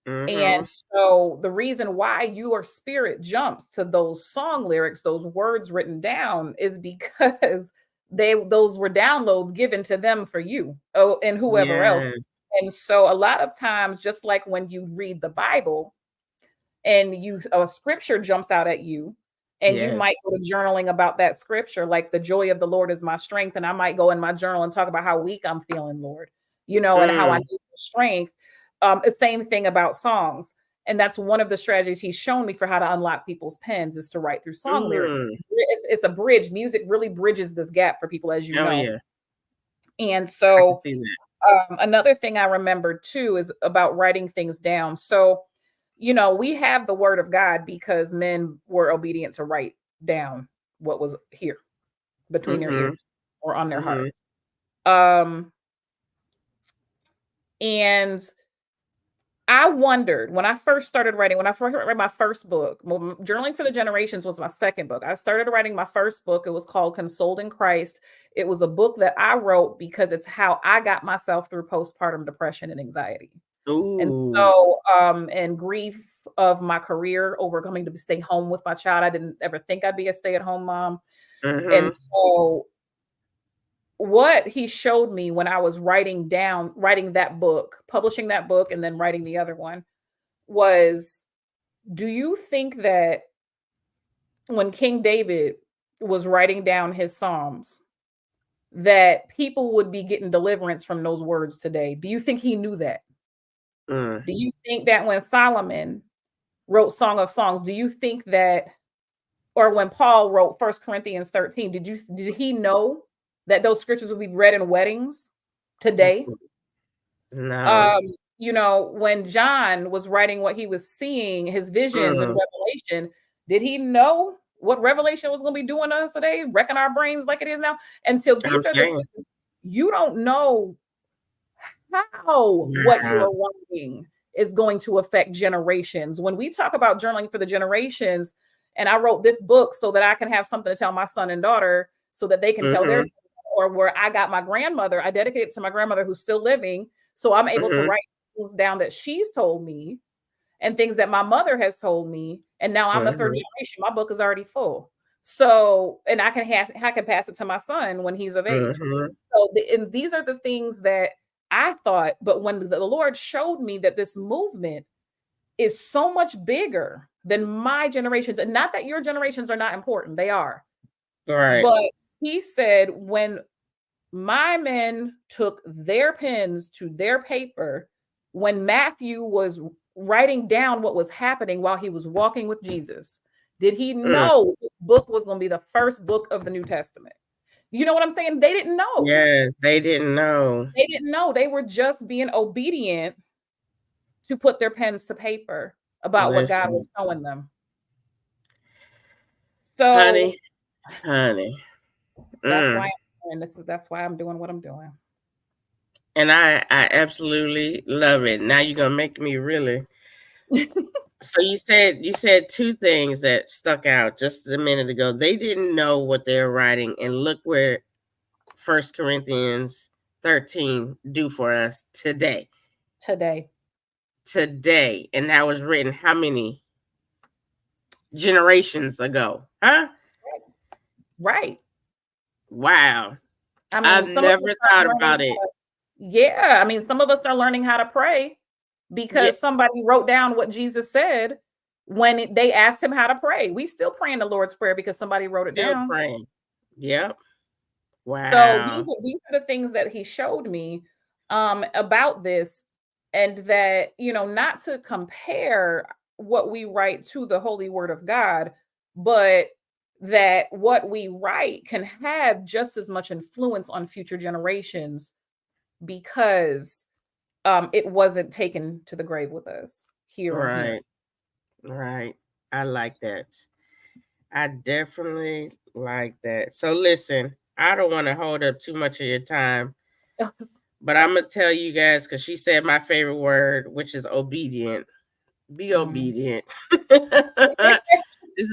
Mm-hmm. And so the reason why your spirit jumps to those song lyrics, those words written down, is because those were downloads given to them for you, and whoever else. Yes. And so a lot of times, just like when you read the Bible and a scripture jumps out at you, and you might Yes. go to journaling about that scripture, like the joy of the Lord is my strength, and I might go in my journal and talk about how weak I'm feeling, Lord, and how I Mm, need the strength. The same thing about songs. And that's one of the strategies he's shown me for how to unlock people's pens, is to write through song lyrics. mm. It's a bridge. Music really bridges this gap for people, as you Oh know. yeah. And I can so see that. another thing I remember too is about writing things down. So, we have the word of God because men were obedient to write down what was here between their Mm-hmm. ears or on their heart. Mm-hmm. Um, and I wondered when I first started writing, when I first read my first book, Journaling for the Generations was my second book. I started writing my first book. It was called Consoled in Christ. It was a book that I wrote because it's how I got myself through postpartum depression and anxiety. And Ooh. so, and grief of my career, overcoming to stay home with my child. I didn't ever think I'd be a stay-at-home mom. And Mm-hmm. so what he showed me when I was writing that book, publishing that book, and then writing the other one, was, do you think that when King David was writing down his Psalms, that people would be getting deliverance from those words today. Do you think he knew that? Mm. Do you think that when Solomon wrote Song of Songs, do you think that, or when Paul wrote 1 Corinthians 13, did he know that those scriptures would be read in weddings today? No. You know, when John was writing what he was seeing, his visions and revelation, did he know what revelation was going to be doing to us today, wrecking our brains like it is now? And so I'm these are the saying. things you don't know how what you Wow. are writing is going to affect generations. When we talk about journaling for the generations, and I wrote this book so that I can have something to tell my son and daughter so that they can tell their son, or where I got my grandmother, I dedicated it to my grandmother who's still living. So I'm able to write things down that she's told me and things that my mother has told me. And now I'm the third generation. My book is already full. So, and I can pass it to my son when he's of age. So, and these are the things that I thought, but when the Lord showed me that this movement is so much bigger than my generations, and not that your generations are not important, they are. Right. But he said, when my men took their pens to their paper, when Matthew was writing down what was happening while he was walking with Jesus, did he know this book was going to be the first book of the New Testament? You know what I'm saying? They didn't know. Yes, they didn't know. They didn't know. They were just being obedient to put their pens to paper about what God was showing them. So, honey. that's why that's why I'm doing what I'm doing. And I absolutely love it. Now you're gonna make me really. So you said two things that stuck out just a minute ago. They didn't know what they're writing, and look where 1 Corinthians 13 do for us today. Today. And that was written how many generations ago? Huh? Right. Wow. I mean, I've never thought about it. Yeah. I mean, some of us are learning how to pray because somebody wrote down what Jesus said when they asked him how to pray. We still praying the Lord's Prayer because somebody wrote it down. Praying. Yep. Wow. So these are the things that he showed me about this, and that, you know, not to compare what we write to the holy word of God, but that what we write can have just as much influence on future generations because it wasn't taken to the grave with us here on here. Right. I like that. I definitely like that. So listen, I don't want to hold up too much of your time, but I'm gonna tell you guys, because she said my favorite word, which is obedient. Be obedient. This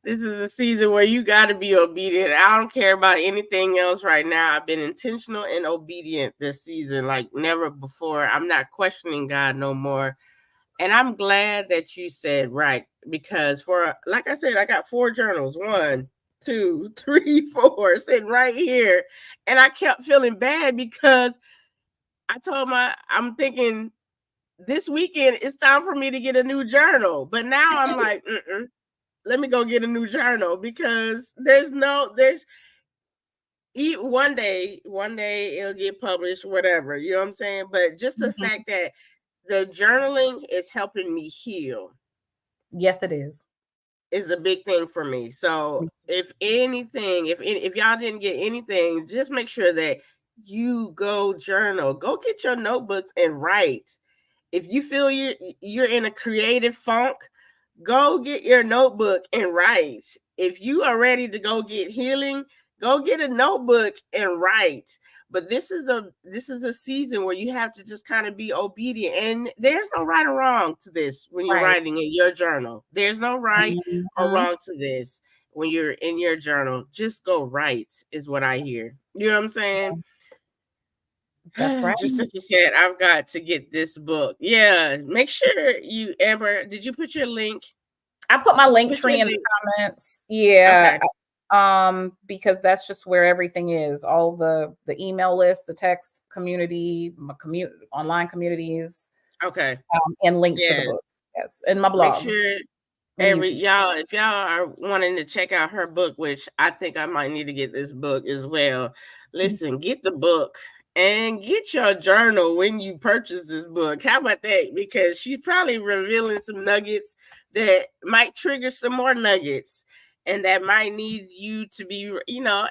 is a season where you got to be obedient. I don't care about anything else right now. I've been intentional and obedient this season like never before. I'm not questioning God no more. And I'm glad that you said right, because like I said, I got 4 journals, 1, 2, 3, 4 sitting right here. And I kept feeling bad because I'm thinking this weekend it's time for me to get a new journal. But now I'm like, let me go get a new journal, because there's one day it'll get published, whatever, you know what I'm saying? But just the fact that the journaling is helping me heal. Yes, it is a big thing for me. So if anything, if y'all didn't get anything, just make sure that you go journal, go get your notebooks and write. If you feel you're in a creative funk, go get your notebook and write. If you are ready to go get healing, go get a notebook and write. But this is a season where you have to just kind of be obedient, and there's no right or wrong to this when you're writing in your journal. There's no right or wrong to this when you're in your journal. Just go write is what I hear. You know what I'm saying? That's right. Just as you said, I've got to get this book. Yeah, make sure you, Amber, did you put your link? I put my link tree in the comments. Yeah. Okay. Because that's just where everything is. All the email list, the text community, my online communities. Okay. And links to the books. Yes. And my blog. And you should. Y'all, if y'all are wanting to check out her book, which I think I might need to get this book as well. Listen, get the book and get your journal when you purchase this book. How about that? Because she's probably revealing some nuggets that might trigger some more nuggets, and that might need you to be,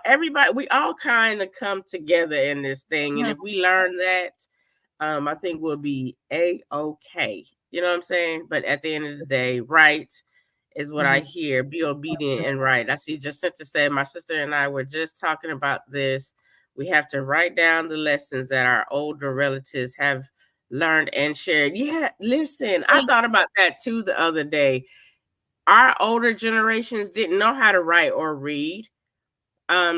everybody, we all kind of come together in this thing. And if we learn that, I think we'll be A-okay. You know what I'm saying? But at the end of the day, right is what I hear. Be obedient and right. I see Jacinta said, my sister and I were just talking about this. We have to write down the lessons that our older relatives have learned and shared. Yeah, listen, I thought about that too the other day. Our older generations didn't know how to write or read.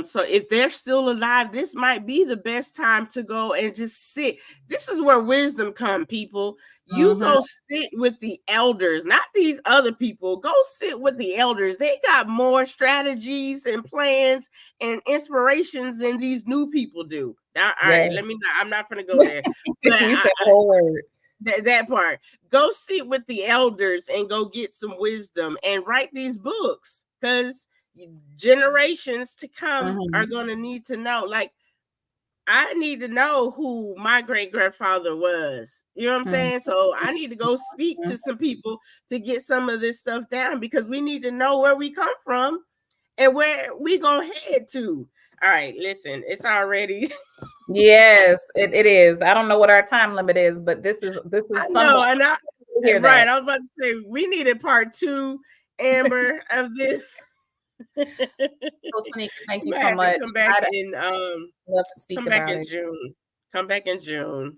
So if they're still alive, this might be the best time to go and just sit. This is where wisdom come, people. You go sit with the elders, not these other people. Go sit with the elders. They got more strategies and plans and inspirations than these new people do. Now, all right, I'm not gonna go there. But You said the whole word. That part. Go sit with the elders and go get some wisdom and write these books, because generations to come are going to need to know. Like, I need to know who my great grandfather was. You know what I'm saying? So I need to go speak to some people to get some of this stuff down, because we need to know where we come from and where we gonna head to. All right, listen, it's already. Yes, it is. I don't know what our time limit is, but this is I know, and I was about to say we needed part 2, Amber, of this. Thank you so much. Come back in love to speak about it. June. Come back in June.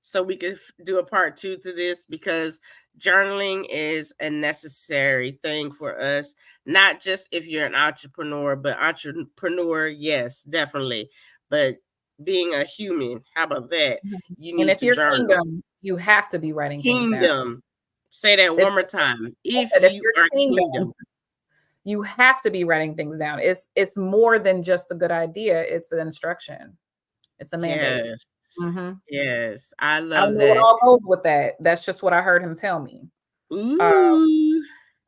So we could do a part 2 to this, because journaling is a necessary thing for us. Not just if you're an entrepreneur, but entrepreneur, yes, definitely. But being a human, how about that? You need if to you're journal. kingdom, you have to be writing things down. Say that one more time. If you are kingdom, you have to be writing things down. It's more than just a good idea. It's an instruction. It's a mandate. Yes. Yes. I love I don't know that. what all goes with that. That's just what I heard him tell me. Ooh.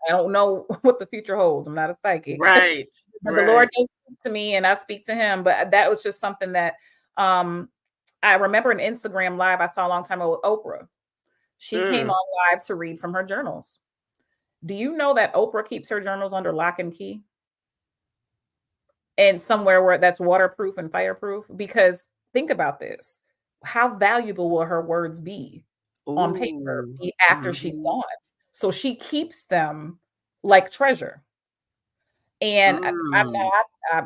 I don't know what the future holds. I'm not a psychic. Right. But the Lord does speak to me and I speak to him. But that was just something that I remember an Instagram live I saw a long time ago with Oprah. She came on live to read from her journals. Do you know that Oprah keeps her journals under lock and key? And somewhere where that's waterproof and fireproof? Because think about this. How valuable will her words be on paper after she's gone? So she keeps them like treasure. And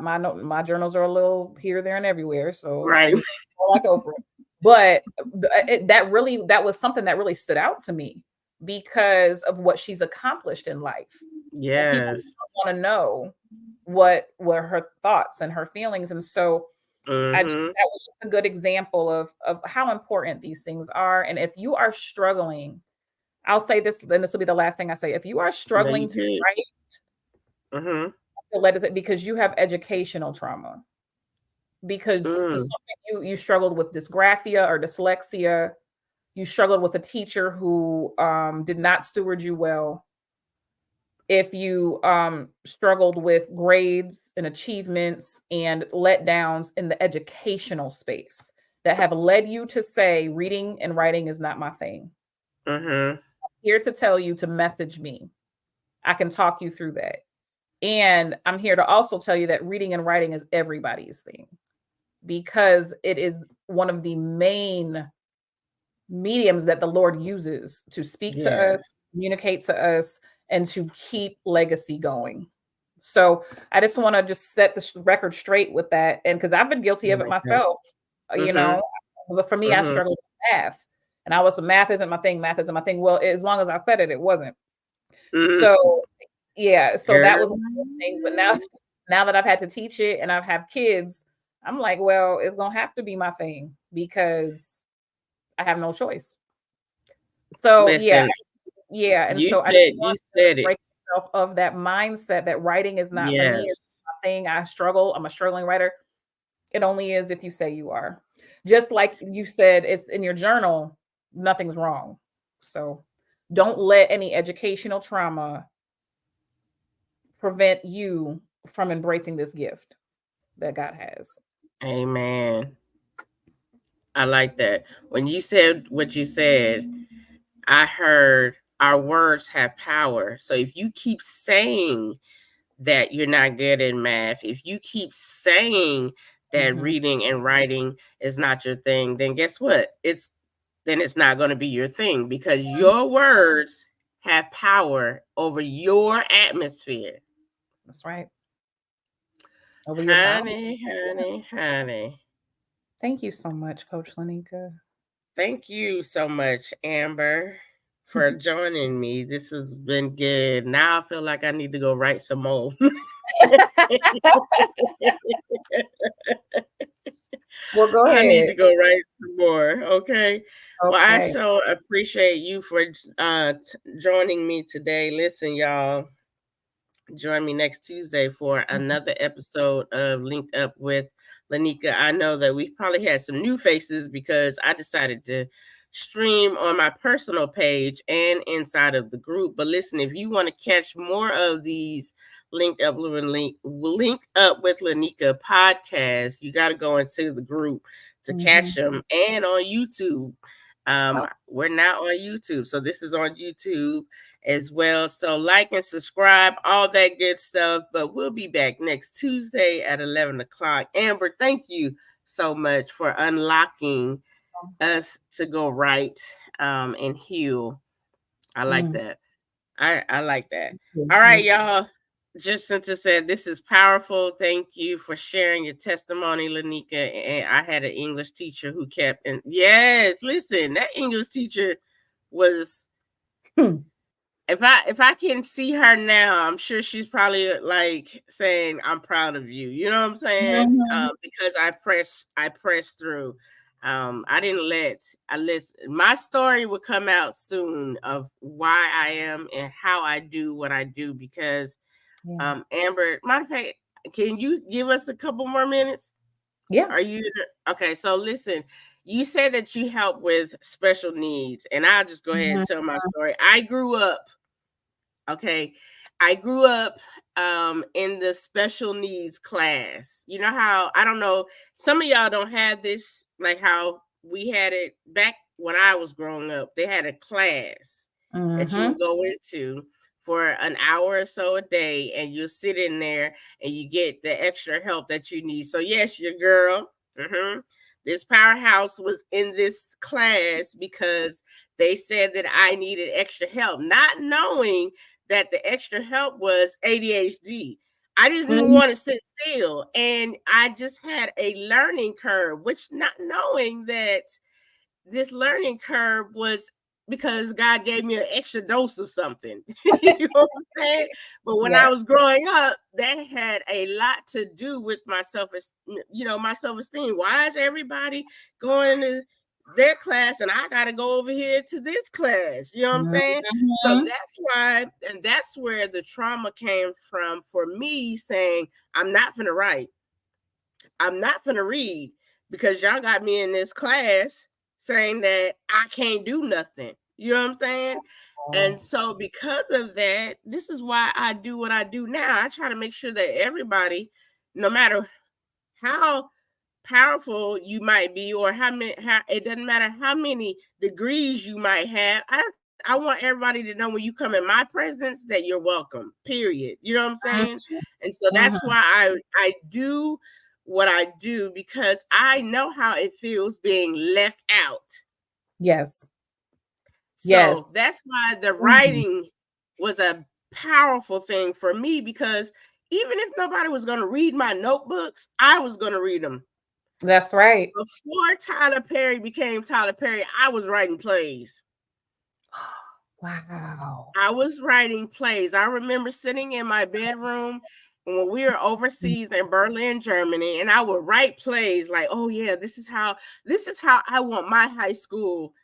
my journals are a little here, there, and everywhere. So right, like Oprah. But that was something that really stood out to me because of what she's accomplished in life. Yes, people want to know what were her thoughts and her feelings, and so that was just a good example of how important these things are. And if you are struggling, I'll say this, then this will be the last thing I say. If you are struggling to write, let it, because you have educational trauma, because for something you struggled with dysgraphia or dyslexia, you struggled with a teacher who did not steward you well. If you struggled with grades and achievements and letdowns in the educational space that have led you to say reading and writing is not my thing. I'm here to tell you to message me. I can talk you through that. And I'm here to also tell you that reading and writing is everybody's thing, because it is one of the main mediums that the Lord uses to speak to us, communicate to us, and to keep legacy going. So I just want to just set the record straight with that. And because I've been guilty of it myself, you know, but for me, I struggled with math, and I was, math isn't my thing. Math isn't my thing. Well, as long as I said it, it wasn't. So yeah, so that was one of the things. But now that I've had to teach it and I've had kids, I'm like, well, it's gonna have to be my thing because I have no choice. So listen, yeah. And so I said it. Break myself of that mindset that writing is not for me. It's my thing. I struggle. I'm a struggling writer. It only is if you say you are. Just like you said, it's in your journal, nothing's wrong. So Don't let any educational trauma prevent you from embracing this gift that God has. Amen. I like that. When you said what you said, I heard our words have power. So if you keep saying that you're not good in math, if you keep saying that reading and writing is not your thing, then guess what? It's not going to be your thing, because your words have power over your atmosphere. That's right. Over your body. Honey. Thank you so much, Coach Lineka. Thank you so much, Amber, for joining me. This has been good. Now I feel like I need to go write some more. Well, go I need ahead. to go write some more. Okay. Well, I Okay. so appreciate you for joining me today. Listen, y'all, join me next Tuesday for another episode of Link Up with Lineka. I know that we probably had some new faces because I decided to stream on my personal page and inside of the group. But listen, if you want to catch more of these Link Up with Lineka podcasts, you got to go into the group to catch them, and on YouTube. We're now on YouTube, so this is on YouTube as well. So like and subscribe, all that good stuff. But we'll be back next Tuesday at 11 o'clock. Amber, thank you so much for unlocking us to go right and heal. I like that. I like that. All right, y'all. Just since I said this is powerful, thank you for sharing your testimony, Lineka. And I had an English teacher who kept, and yes, listen, that English teacher was if I can see her now, I'm sure she's probably like saying, "I'm proud of you." You know what I'm saying? Because I pressed through. I didn't I listen. My story will come out soon of why I am and how I do what I do. Because Amber, matter of fact, can you give us a couple more minutes? Yeah. Are you okay? So listen, you said that you help with special needs, and I'll just go ahead and tell my story. I grew up in the special needs class. You know how, I don't know, some of y'all don't have this, like how we had it back when I was growing up. They had a class that you would go into for an hour or so a day, and you sit in there and you get the extra help that you need. So yes, your girl, this powerhouse was in this class because they said that I needed extra help, not knowing that the extra help was ADHD. I just didn't want to sit still. And I just had a learning curve, which, not knowing that this learning curve was because God gave me an extra dose of something. You know what I'm saying? But when I was growing up, that had a lot to do with my self-esteem. Why is everybody going to their class and I got to go over here to this class? You know what I'm saying? So that's why, and that's where the trauma came from for me, saying, I'm not going to write. I'm not going to read because y'all got me in this class saying that I can't do nothing. You know what I'm saying? And so because of that, this is why I do what I do now. I try to make sure that everybody, no matter how powerful you might be, or it doesn't matter how many degrees you might have, I want everybody to know when you come in my presence that you're welcome, period. You know what I'm saying? And so that's why I do what I do, because I know how it feels being left out. Yes. So that's why the writing was a powerful thing for me, because even if nobody was going to read my notebooks, I was going to read them. That's right. Before Tyler Perry became Tyler Perry, I was writing plays. Wow. I was writing plays. I remember sitting in my bedroom when we were overseas in Berlin, Germany, and I would write plays like, oh yeah, this is how I want my high school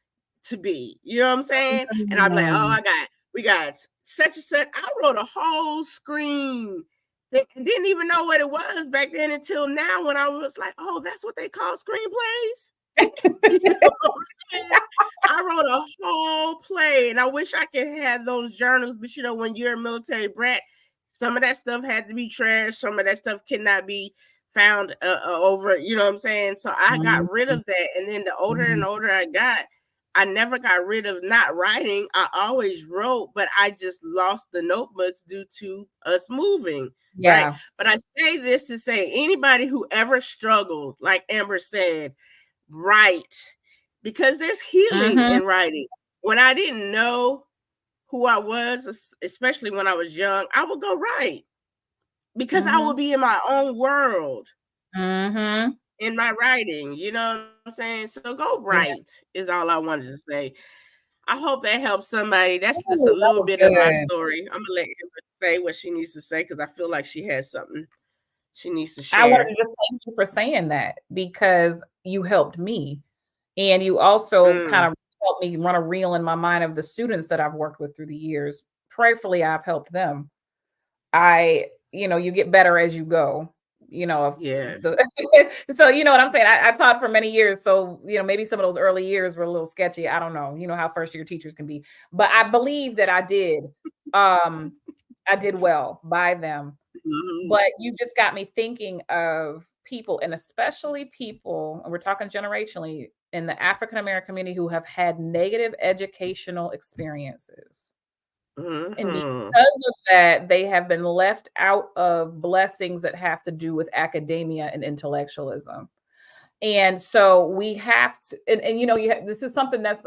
to be. You know what I'm saying? And I'm like, oh, we got such and such. I wrote a whole screen. Didn't even know what it was back then until now, when I was like, oh, that's what they call screenplays. You know what I'm saying? I wrote a whole play, and I wish I could have those journals. But when you're a military brat, some of that stuff had to be trashed. Some of that stuff cannot be found over. You know what I'm saying? So I got rid of that, and then the older and older I got, I never got rid of not writing. I always wrote, but I just lost the notebooks due to us moving. Right. Yeah. But I say this to say anybody who ever struggled, like Amber said, write, because there's healing in writing. When I didn't know who I was, especially when I was young, I would go write because I would be in my own world in my writing. You know what I'm saying? So go Yeah. write is all I wanted to say. I hope that helps somebody. That's just Ooh, a that little was bit of my good. story. I'm gonna let Amber say what she needs to say because I feel like she has something she needs to I wanted share. to just thank you for saying that because you helped me. And you also kind of helped me run a reel in my mind of the students that I've worked with through the years. Prayerfully, I've helped them. You get better as you go. Yes. So you know what I'm saying? I taught for many years. So, maybe some of those early years were a little sketchy. I don't know. You know how first year teachers can be. But I believe that I did. I did well by them. But you just got me thinking of people, and especially people, and we're talking generationally, in the African American community who have had negative educational experiences. And because of that, they have been left out of blessings that have to do with academia and intellectualism. And so we have to, this is something that's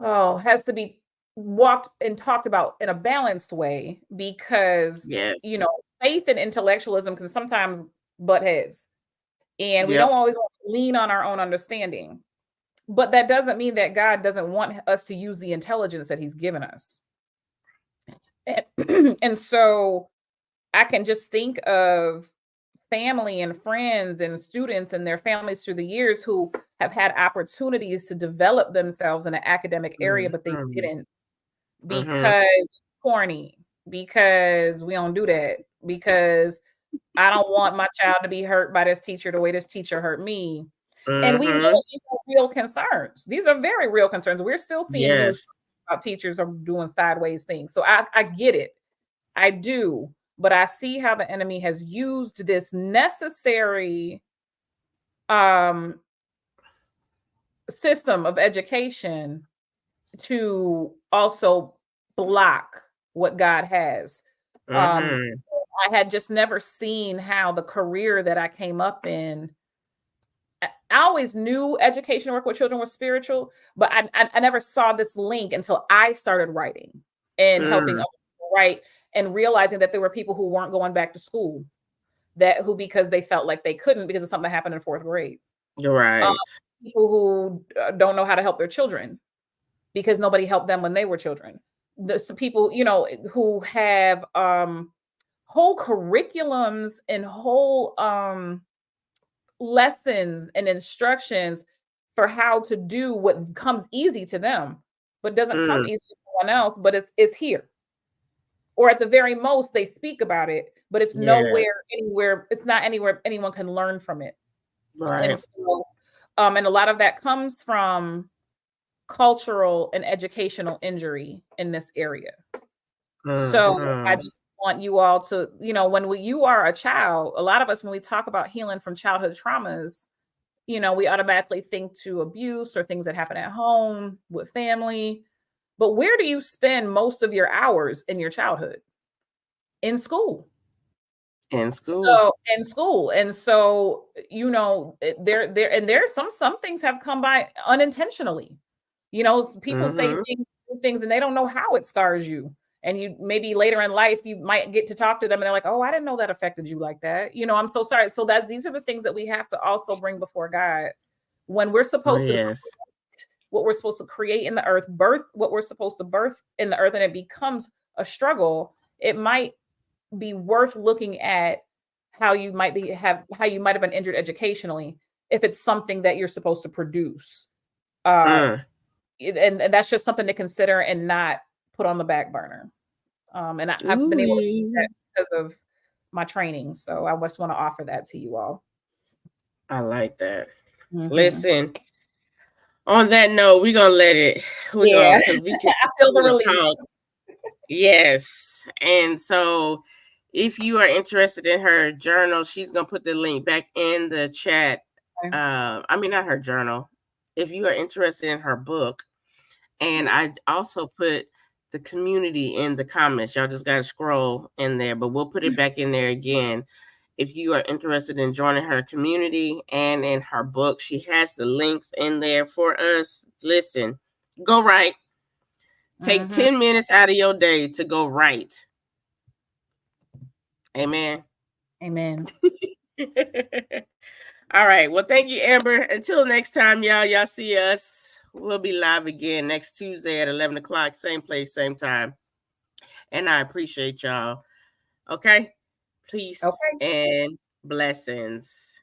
has to be walked and talked about in a balanced way because Yes. faith and intellectualism can sometimes butt heads, and we Yep. don't always want to lean on our own understanding. But that doesn't mean that God doesn't want us to use the intelligence that he's given us. And so I can just think of family and friends and students and their families through the years who have had opportunities to develop themselves in an academic area, but they didn't because it's corny, because we don't do that, because I don't want my child to be hurt by this teacher the way this teacher hurt me. And we know that these are real concerns. These are very real concerns. We're still seeing news Yes. about teachers are doing sideways things. So I get it. I do. But I see how the enemy has used this necessary system of education to also block what God has. I had just never seen how the career that I came up in. I always knew education work with children was spiritual, but I never saw this link until I started writing and helping other people write and realizing that there were people who weren't going back to school because they felt like they couldn't because of something that happened in 4th grade. Right. People who don't know how to help their children because nobody helped them when they were children. Some people, who have whole curriculums and whole lessons and instructions for how to do what comes easy to them, but doesn't come easy to someone else, but it's here. Or at the very most, they speak about it, but it's nowhere, anywhere. It's not anywhere anyone can learn from it. Right. And so, and a lot of that comes from cultural and educational injury in this area. So I just want you all to, when you are a child, a lot of us, when we talk about healing from childhood traumas, we automatically think to abuse or things that happen at home with family. But where do you spend most of your hours in your childhood? In school. In school. So in school. And so, there's some things have come by unintentionally. People say things and they don't know how it scars you. And you maybe later in life you might get to talk to them and they're like, "Oh, I didn't know that affected you like that." I'm so sorry. So these are the things that we have to also bring before God when we're supposed to create what we're supposed to create in the earth, birth what we're supposed to birth in the earth, and it becomes a struggle. It might be worth looking at how you might have been injured educationally if it's something that you're supposed to produce. And that's just something to consider and not put on the back burner. And I've been able to see that because of my training. So I just want to offer that to you all. I like that. Mm-hmm. Listen, on that note, we're gonna let it. We're Yeah, gonna because we can I feel the release. talk. Yes, and so if you are interested in her journal, she's gonna put the link back in the chat. Okay. I mean, not her journal. If you are interested in her book, and I also put the community in the comments. Y'all just gotta scroll in there, but we'll put it back in there again. If you are interested in joining her community and in her book, she has the links in there for us. Listen, go write. Take 10 minutes out of your day to go write. Amen. Amen. All right. Well, thank you, Amber. Until next time, y'all see us. We'll be live again next Tuesday at 11 o'clock, same place, same time. And I appreciate y'all. Okay? Peace Okay. and blessings.